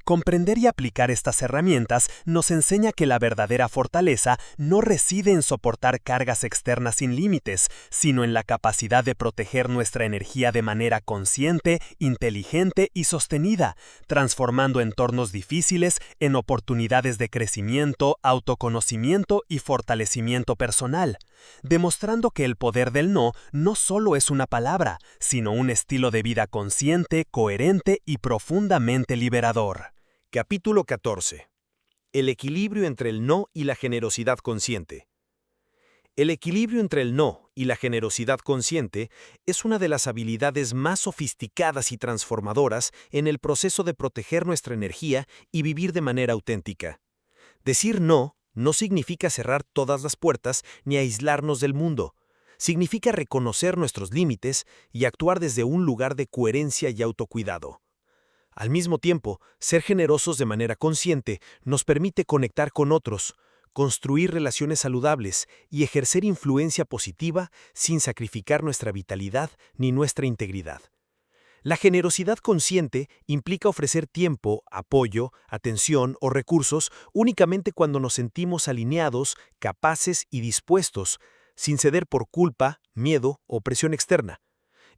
Speaker 2: Comprender y aplicar estas herramientas nos enseña que la verdadera fortaleza no reside en soportar cargas externas sin límites, sino en la capacidad de proteger nuestra energía de manera consciente, inteligente y sostenida, transformando entornos difíciles en oportunidades de crecimiento, autoconocimiento y fortalecimiento personal, demostrando que el poder del no solo es una palabra, sino un estilo de vida consciente, coherente y profundamente liberador.
Speaker 1: Capítulo 14. El equilibrio entre el no y la generosidad consciente. El equilibrio entre el no y la generosidad consciente es una de las habilidades más sofisticadas y transformadoras en el proceso de proteger nuestra energía y vivir de manera auténtica. Decir no significa cerrar todas las puertas ni aislarnos del mundo. Significa reconocer nuestros límites y actuar desde un lugar de coherencia y autocuidado. Al mismo tiempo, ser generosos de manera consciente nos permite conectar con otros, construir relaciones saludables y ejercer influencia positiva sin sacrificar nuestra vitalidad ni nuestra integridad. La generosidad consciente implica ofrecer tiempo, apoyo, atención o recursos únicamente cuando nos sentimos alineados, capaces y dispuestos, sin ceder por culpa, miedo o presión externa.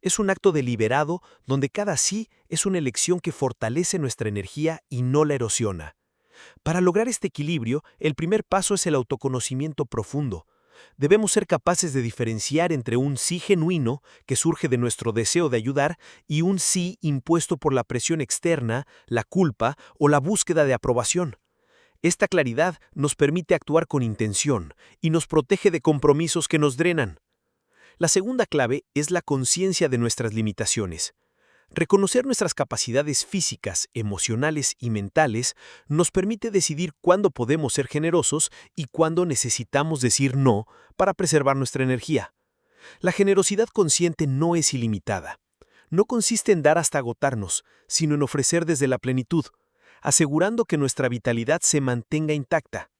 Speaker 1: Es un acto deliberado donde cada sí es una elección que fortalece nuestra energía y no la erosiona. Para lograr este equilibrio, el primer paso es el autoconocimiento profundo. Debemos ser capaces de diferenciar entre un sí genuino, que surge de nuestro deseo de ayudar, y un sí impuesto por la presión externa, la culpa o la búsqueda de aprobación. Esta claridad nos permite actuar con intención y nos protege de compromisos que nos drenan. La segunda clave es la conciencia de nuestras limitaciones. Reconocer nuestras capacidades físicas, emocionales y mentales nos permite decidir cuándo podemos ser generosos y cuándo necesitamos decir no para preservar nuestra energía. La generosidad consciente no es ilimitada. No consiste en dar hasta agotarnos, sino en ofrecer desde la plenitud, asegurando que nuestra vitalidad se mantenga intacta.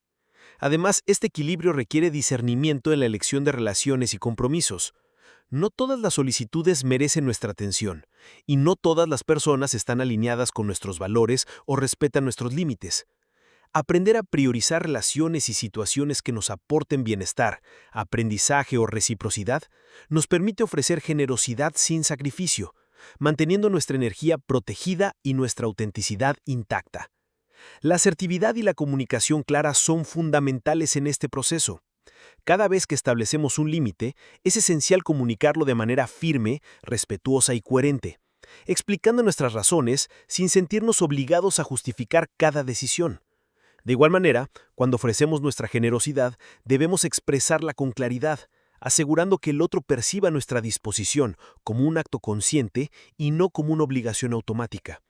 Speaker 1: Además, este equilibrio requiere discernimiento en la elección de relaciones y compromisos. No todas las solicitudes merecen nuestra atención, y no todas las personas están alineadas con nuestros valores o respetan nuestros límites. Aprender a priorizar relaciones y situaciones que nos aporten bienestar, aprendizaje o reciprocidad nos permite ofrecer generosidad sin sacrificio, manteniendo nuestra energía protegida y nuestra autenticidad intacta. La asertividad y la comunicación clara son fundamentales en este proceso. Cada vez que establecemos un límite, es esencial comunicarlo de manera firme, respetuosa y coherente, explicando nuestras razones sin sentirnos obligados a justificar cada decisión. De igual manera, cuando ofrecemos nuestra generosidad, debemos expresarla con claridad, asegurando que el otro perciba nuestra disposición como un acto consciente y no como una obligación automática.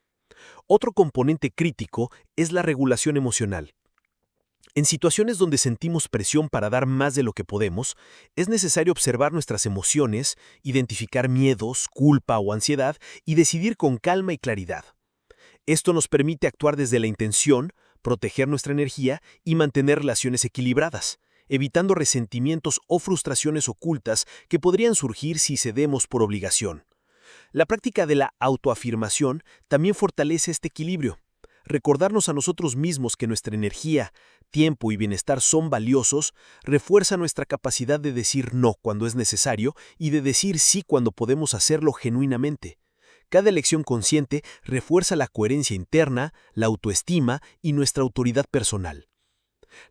Speaker 1: Otro componente crítico es la regulación emocional.
Speaker 5: En situaciones donde sentimos presión para dar más de lo que podemos, es necesario observar nuestras emociones, identificar miedos, culpa o ansiedad y decidir con calma y claridad. Esto nos permite actuar desde la intención, proteger nuestra energía y mantener relaciones equilibradas, evitando resentimientos o frustraciones ocultas que podrían surgir si cedemos por obligación. La práctica de la autoafirmación también fortalece este equilibrio. Recordarnos a nosotros mismos que nuestra energía, tiempo y bienestar son valiosos refuerza nuestra capacidad de decir no cuando es necesario y de decir sí cuando podemos hacerlo genuinamente. Cada elección consciente refuerza la coherencia interna, la autoestima y nuestra autoridad personal.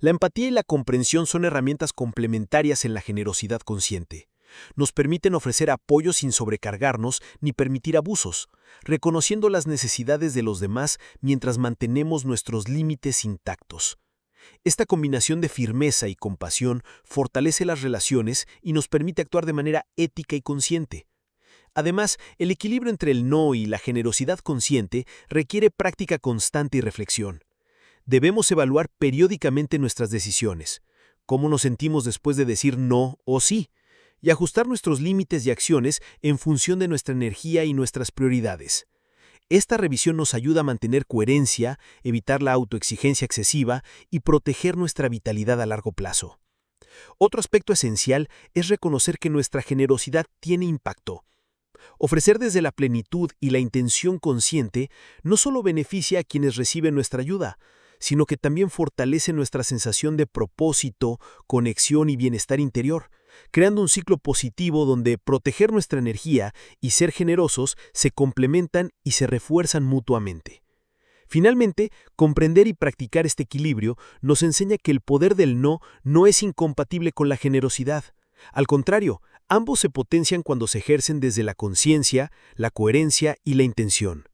Speaker 5: La empatía y la comprensión son herramientas complementarias en la generosidad consciente. Nos permiten ofrecer apoyo sin sobrecargarnos ni permitir abusos, reconociendo las necesidades de los demás mientras mantenemos nuestros límites intactos. Esta combinación de firmeza y compasión fortalece las relaciones y nos permite actuar de manera ética y consciente. Además, el equilibrio entre el no y la generosidad consciente requiere práctica constante y reflexión. Debemos evaluar periódicamente nuestras decisiones, cómo nos sentimos después de decir no o sí, y ajustar nuestros límites y acciones en función de nuestra energía y nuestras prioridades. Esta revisión nos ayuda a mantener coherencia, evitar la autoexigencia excesiva y proteger nuestra vitalidad a largo plazo. Otro aspecto esencial es reconocer que nuestra generosidad tiene impacto. Ofrecer desde la plenitud y la intención consciente no solo beneficia a quienes reciben nuestra ayuda, sino que también fortalece nuestra sensación de propósito, conexión y bienestar interior, creando un ciclo positivo donde proteger nuestra energía y ser generosos se complementan y se refuerzan mutuamente. Finalmente, comprender y practicar este equilibrio nos enseña que el poder del no es incompatible con la generosidad. Al contrario, ambos se potencian cuando se ejercen desde la conciencia, la coherencia y la intención.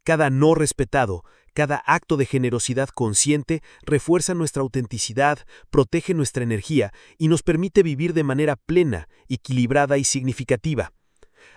Speaker 5: Cada no respetado, cada acto de generosidad consciente refuerza nuestra autenticidad, protege nuestra energía y nos permite vivir de manera plena, equilibrada y significativa.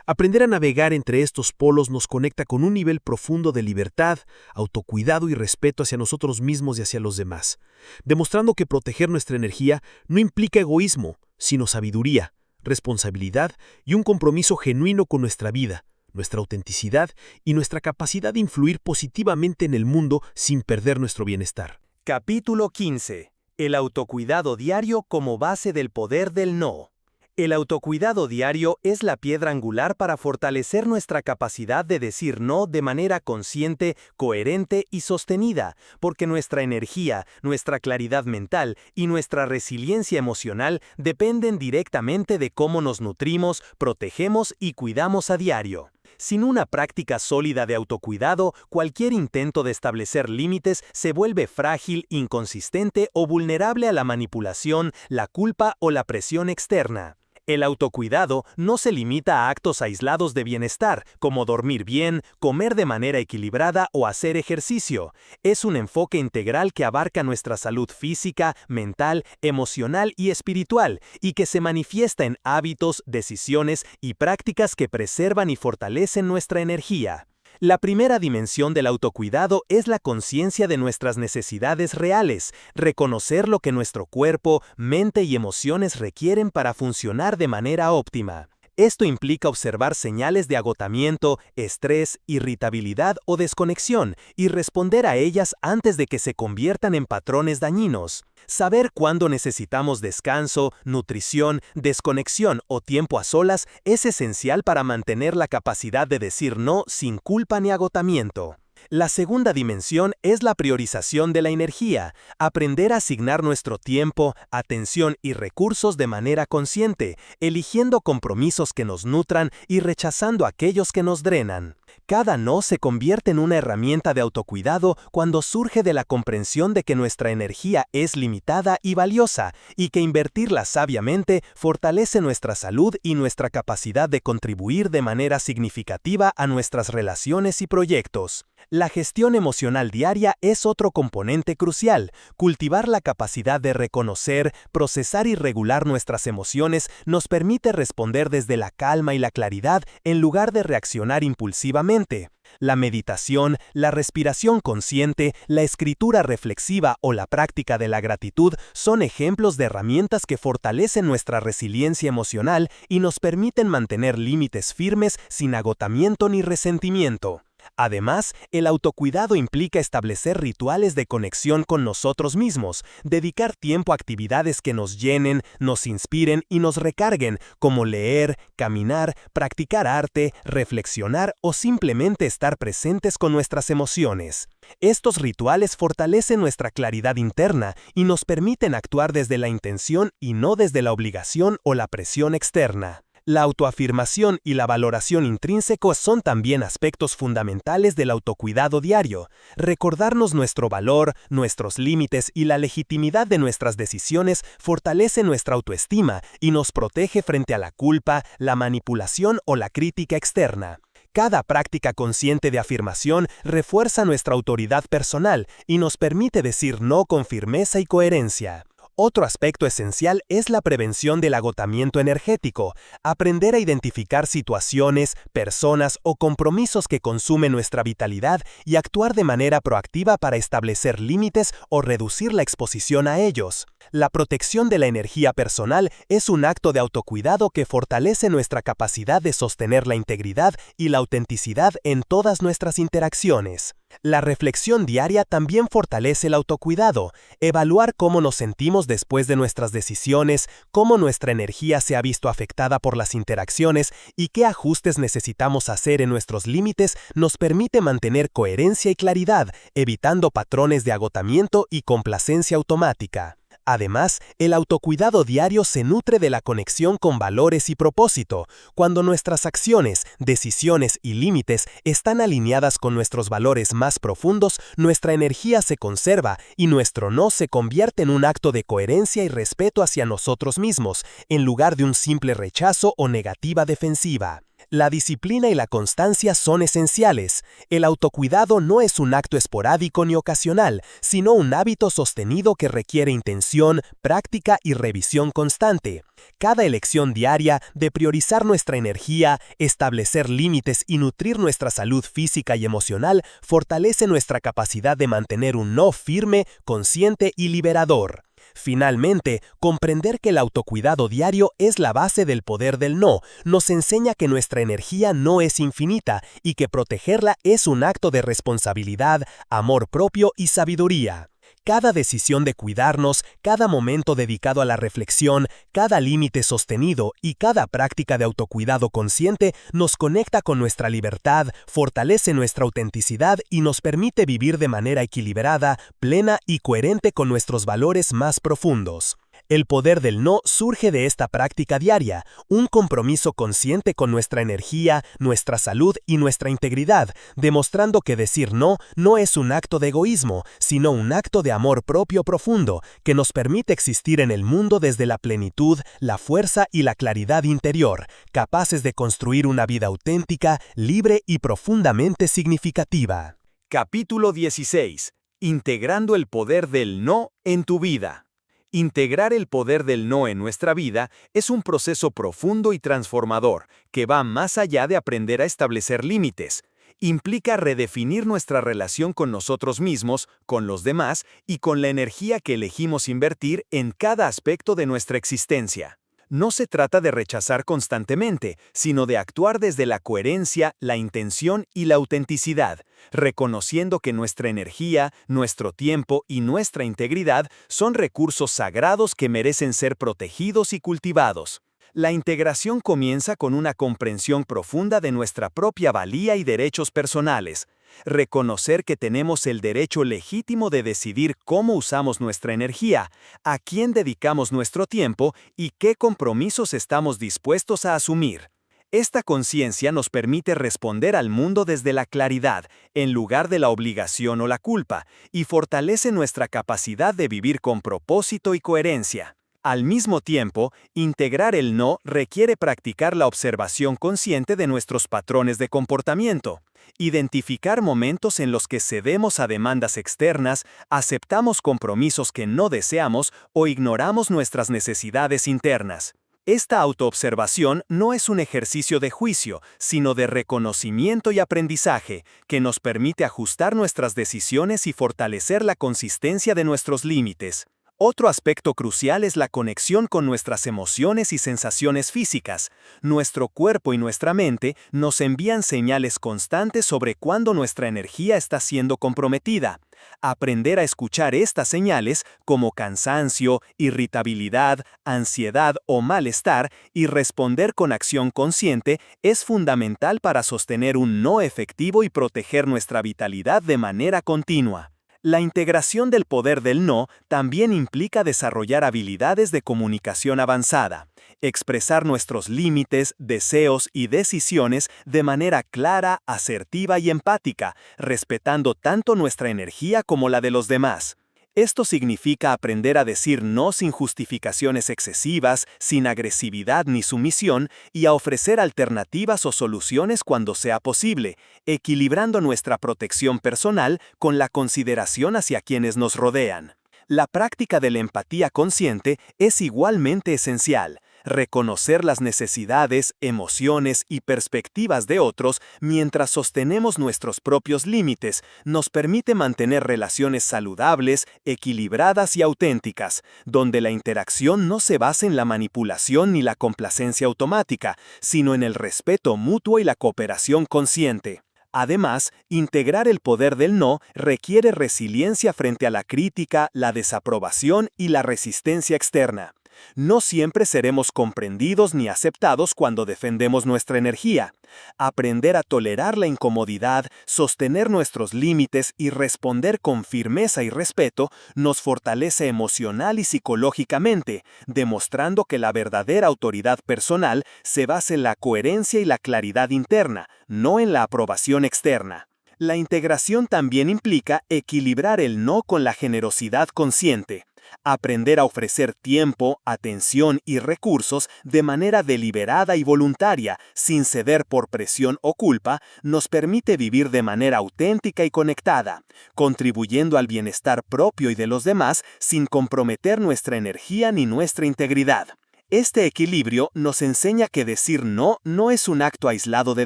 Speaker 5: Aprender a navegar entre estos polos nos conecta con un nivel profundo de libertad, autocuidado y respeto hacia nosotros mismos y hacia los demás, demostrando que proteger nuestra energía no implica egoísmo, sino sabiduría, responsabilidad y un compromiso genuino con nuestra vida, nuestra autenticidad y nuestra capacidad de influir positivamente en el mundo sin perder nuestro bienestar.
Speaker 1: Capítulo 15. El autocuidado diario como base del poder del no. El autocuidado diario es la piedra angular para fortalecer nuestra capacidad de decir no de manera consciente, coherente y sostenida, porque nuestra energía, nuestra claridad mental y nuestra resiliencia emocional dependen directamente de cómo nos nutrimos, protegemos y cuidamos a diario. Sin una práctica sólida de autocuidado, cualquier intento de establecer límites se vuelve frágil, inconsistente o vulnerable a la manipulación, la culpa o la presión externa. El autocuidado no se limita a actos aislados de bienestar, como dormir bien, comer de manera equilibrada o hacer ejercicio. Es un enfoque integral que abarca nuestra salud física, mental, emocional y espiritual, y que se manifiesta en hábitos, decisiones y prácticas que preservan y fortalecen nuestra energía. La primera dimensión del autocuidado es la conciencia de nuestras necesidades reales, reconocer lo que nuestro cuerpo, mente y emociones requieren para funcionar de manera óptima. Esto implica observar señales de agotamiento, estrés, irritabilidad o desconexión y responder a ellas antes de que se conviertan en patrones dañinos. Saber cuándo necesitamos descanso, nutrición, desconexión o tiempo a solas es esencial para mantener la capacidad de decir no sin culpa ni agotamiento. La segunda dimensión es la priorización de la energía, aprender a asignar nuestro tiempo, atención y recursos de manera consciente, eligiendo compromisos que nos nutran y rechazando aquellos que nos drenan. Cada no se convierte en una herramienta de autocuidado cuando surge de la comprensión de que nuestra energía es limitada y valiosa, y que invertirla sabiamente fortalece nuestra salud y nuestra capacidad de contribuir de manera significativa a nuestras relaciones y proyectos. La gestión emocional diaria es otro componente crucial. Cultivar la capacidad de reconocer, procesar y regular nuestras emociones nos permite responder desde la calma y la claridad en lugar de reaccionar impulsivamente
Speaker 2: efectivamente. La meditación, la respiración consciente, la escritura reflexiva o la práctica de la gratitud son ejemplos de herramientas que fortalecen nuestra resiliencia emocional y nos permiten mantener límites firmes sin agotamiento ni resentimiento. Además, el autocuidado implica establecer rituales de conexión con nosotros mismos, dedicar tiempo a actividades que nos llenen, nos inspiren y nos recarguen, como leer, caminar, practicar arte, reflexionar o simplemente estar presentes con nuestras emociones. Estos rituales fortalecen nuestra claridad interna y nos permiten actuar desde la intención y no desde la obligación o la presión externa. La autoafirmación y la valoración intrínseca son también aspectos fundamentales del autocuidado diario. Recordarnos nuestro valor, nuestros límites y la legitimidad de nuestras decisiones fortalece nuestra autoestima y nos protege frente a la culpa, la manipulación o la crítica externa. Cada práctica consciente de afirmación refuerza nuestra autoridad personal y nos permite decir no con firmeza y coherencia. Otro aspecto esencial es la prevención del agotamiento energético. Aprender a identificar situaciones, personas o compromisos que consumen nuestra vitalidad y actuar de manera proactiva para establecer límites o reducir la exposición a ellos. La protección de la energía personal es un acto de autocuidado que fortalece nuestra capacidad de sostener la integridad y la autenticidad en todas nuestras interacciones. La reflexión diaria también fortalece el autocuidado. Evaluar cómo nos sentimos después de nuestras decisiones, cómo nuestra energía se ha visto afectada por las interacciones y qué ajustes necesitamos hacer en nuestros límites nos permite mantener coherencia y claridad, evitando patrones de agotamiento y complacencia automática. Además, el autocuidado diario se nutre de la conexión con valores y propósito. Cuando nuestras acciones, decisiones y límites están alineadas con nuestros valores más profundos, nuestra energía se conserva y nuestro no se convierte en un acto de coherencia y respeto hacia nosotros mismos, en lugar de un simple rechazo o negativa defensiva. La disciplina y la constancia son esenciales. El autocuidado no es un acto esporádico ni ocasional, sino un hábito sostenido que requiere intención, práctica y revisión constante. Cada elección diaria de priorizar nuestra energía, establecer límites y nutrir nuestra salud física y emocional fortalece nuestra capacidad de mantener un no firme, consciente y liberador. Finalmente, comprender que el autocuidado diario es la base del poder del no, nos enseña que nuestra energía no es infinita y que protegerla es un acto de responsabilidad, amor propio y sabiduría. Cada decisión de cuidarnos, cada momento dedicado a la reflexión, cada límite sostenido y cada práctica de autocuidado consciente nos conecta con nuestra libertad, fortalece nuestra autenticidad y nos permite vivir de manera equilibrada, plena y coherente con nuestros valores más profundos. El poder del no surge de esta práctica diaria, un compromiso consciente con nuestra energía, nuestra salud y nuestra integridad, demostrando que decir no no es un acto de egoísmo, sino un acto de amor propio profundo, que nos permite existir en el mundo desde la plenitud, la fuerza y la claridad interior, capaces de construir una vida auténtica, libre y profundamente significativa.
Speaker 1: Capítulo 16. Integrando el poder del no en tu vida. Integrar el poder del no en nuestra vida es un proceso profundo y transformador que va más allá de aprender a establecer límites. Implica redefinir nuestra relación con nosotros mismos, con los demás y con la energía que elegimos invertir en cada aspecto de nuestra existencia. No se trata de rechazar constantemente, sino de actuar desde la coherencia, la intención y la autenticidad, reconociendo que nuestra energía, nuestro tiempo y nuestra integridad son recursos sagrados que merecen ser protegidos y cultivados. La integración comienza con una comprensión profunda de nuestra propia valía y derechos personales. Reconocer que tenemos el derecho legítimo de decidir cómo usamos nuestra energía, a quién dedicamos nuestro tiempo y qué compromisos estamos dispuestos a asumir. Esta conciencia nos permite responder al mundo desde la claridad, en lugar de la obligación o la culpa, y fortalece nuestra capacidad de vivir con propósito y coherencia. Al mismo tiempo, integrar el no requiere practicar la observación consciente de nuestros patrones de comportamiento. Identificar momentos en los que cedemos a demandas externas, aceptamos compromisos que no deseamos o ignoramos nuestras necesidades internas. Esta autoobservación no es un ejercicio de juicio, sino de reconocimiento y aprendizaje, que nos permite ajustar nuestras decisiones y fortalecer la consistencia de nuestros límites. Otro aspecto crucial es la conexión con nuestras emociones y sensaciones físicas. Nuestro cuerpo y nuestra mente nos envían señales constantes sobre cuándo nuestra energía está siendo comprometida. Aprender a escuchar estas señales, como cansancio, irritabilidad, ansiedad o malestar, y responder con acción consciente, es fundamental para sostener un no efectivo y proteger nuestra vitalidad de manera continua. La integración del poder del no también implica desarrollar habilidades de comunicación avanzada, expresar nuestros límites, deseos y decisiones de manera clara, asertiva y empática, respetando tanto nuestra energía como la de los demás. Esto significa aprender a decir no sin justificaciones excesivas, sin agresividad ni sumisión, y a ofrecer alternativas o soluciones cuando sea posible, equilibrando nuestra protección personal con la consideración hacia quienes nos rodean. La práctica de la empatía consciente es igualmente esencial. Reconocer las necesidades, emociones y perspectivas de otros mientras sostenemos nuestros propios límites nos permite mantener relaciones saludables, equilibradas y auténticas, donde la interacción no se basa en la manipulación ni la complacencia automática, sino en el respeto mutuo y la cooperación consciente. Además, integrar el poder del no requiere resiliencia frente a la crítica, la desaprobación y la resistencia externa. No siempre seremos comprendidos ni aceptados cuando defendemos nuestra energía. Aprender a tolerar la incomodidad, sostener nuestros límites y responder con firmeza y respeto nos fortalece emocional y psicológicamente, demostrando que la verdadera autoridad personal se basa en la coherencia y la claridad interna, no en la aprobación externa. La integración también implica equilibrar el no con la generosidad consciente. Aprender a ofrecer tiempo, atención y recursos de manera deliberada y voluntaria, sin ceder por presión o culpa, nos permite vivir de manera auténtica y conectada, contribuyendo al bienestar propio y de los demás sin comprometer nuestra energía ni nuestra integridad. Este equilibrio nos enseña que decir no es un acto aislado de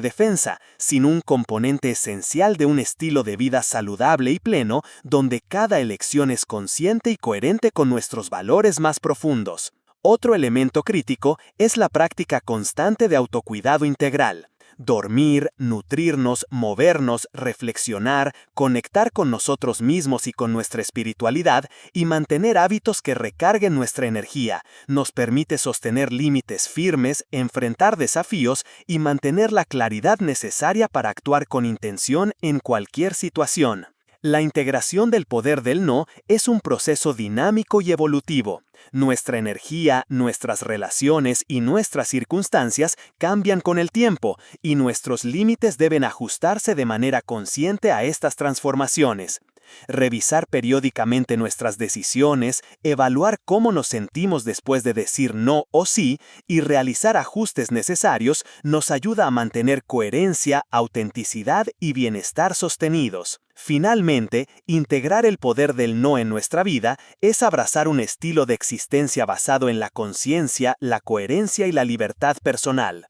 Speaker 1: defensa, sino un componente esencial de un estilo de vida saludable y pleno, donde cada elección es consciente y coherente con nuestros valores más profundos. Otro elemento crítico es la práctica constante de autocuidado integral. Dormir, nutrirnos, movernos, reflexionar, conectar con nosotros mismos y con nuestra espiritualidad y mantener hábitos que recarguen nuestra energía nos permite sostener límites firmes, enfrentar desafíos y mantener la claridad necesaria para actuar con intención en cualquier situación. La integración del poder del no es un proceso dinámico y evolutivo. Nuestra energía, nuestras relaciones y nuestras circunstancias cambian con el tiempo, y nuestros límites deben ajustarse de manera consciente a estas transformaciones. Revisar periódicamente nuestras decisiones, evaluar cómo nos sentimos después de decir no o sí y realizar ajustes necesarios nos ayuda a mantener coherencia, autenticidad y bienestar sostenidos. Finalmente, integrar el poder del no en nuestra vida es abrazar un estilo de existencia basado en la conciencia, la coherencia y la libertad personal.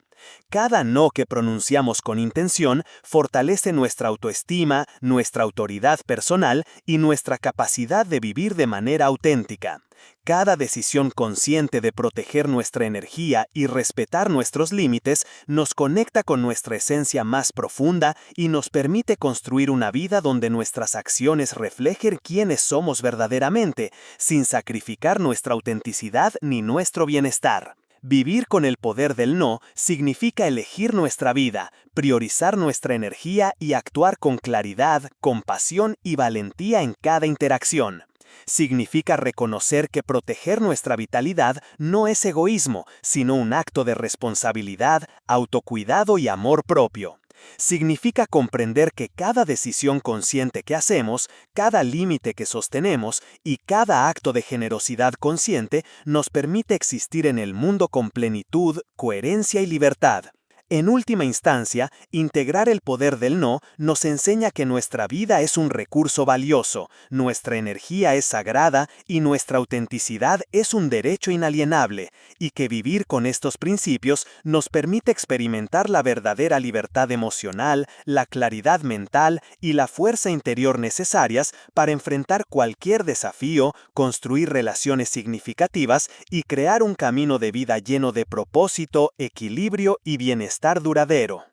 Speaker 1: Cada no que pronunciamos con intención fortalece nuestra autoestima, nuestra autoridad personal y nuestra capacidad de vivir de manera auténtica. Cada decisión consciente de proteger nuestra energía y respetar nuestros límites nos conecta con nuestra esencia más profunda y nos permite construir una vida donde nuestras acciones reflejen quiénes somos verdaderamente, sin sacrificar nuestra autenticidad ni nuestro bienestar. Vivir con el poder del no significa elegir nuestra vida, priorizar nuestra energía y actuar con claridad, compasión y valentía en cada interacción. Significa reconocer que proteger nuestra vitalidad no es egoísmo, sino un acto de responsabilidad, autocuidado y amor propio. Significa comprender que cada decisión consciente que hacemos, cada límite que sostenemos y cada acto de generosidad consciente nos permite existir en el mundo con plenitud, coherencia y libertad. En última instancia, integrar el poder del no nos enseña que nuestra vida es un recurso valioso, nuestra energía es sagrada y nuestra autenticidad es un derecho inalienable, y que vivir con estos principios nos permite experimentar la verdadera libertad emocional, la claridad mental y la fuerza interior necesarias para enfrentar cualquier desafío, construir relaciones significativas y crear un camino de vida lleno de propósito, equilibrio y bienestar duradero.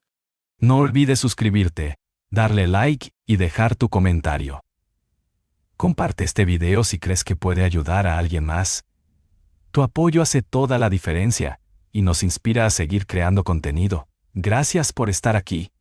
Speaker 6: No olvides suscribirte, darle like y dejar tu comentario. Comparte este video si crees que puede ayudar a alguien más. Tu apoyo hace toda la diferencia y nos inspira a seguir creando contenido. Gracias por estar aquí.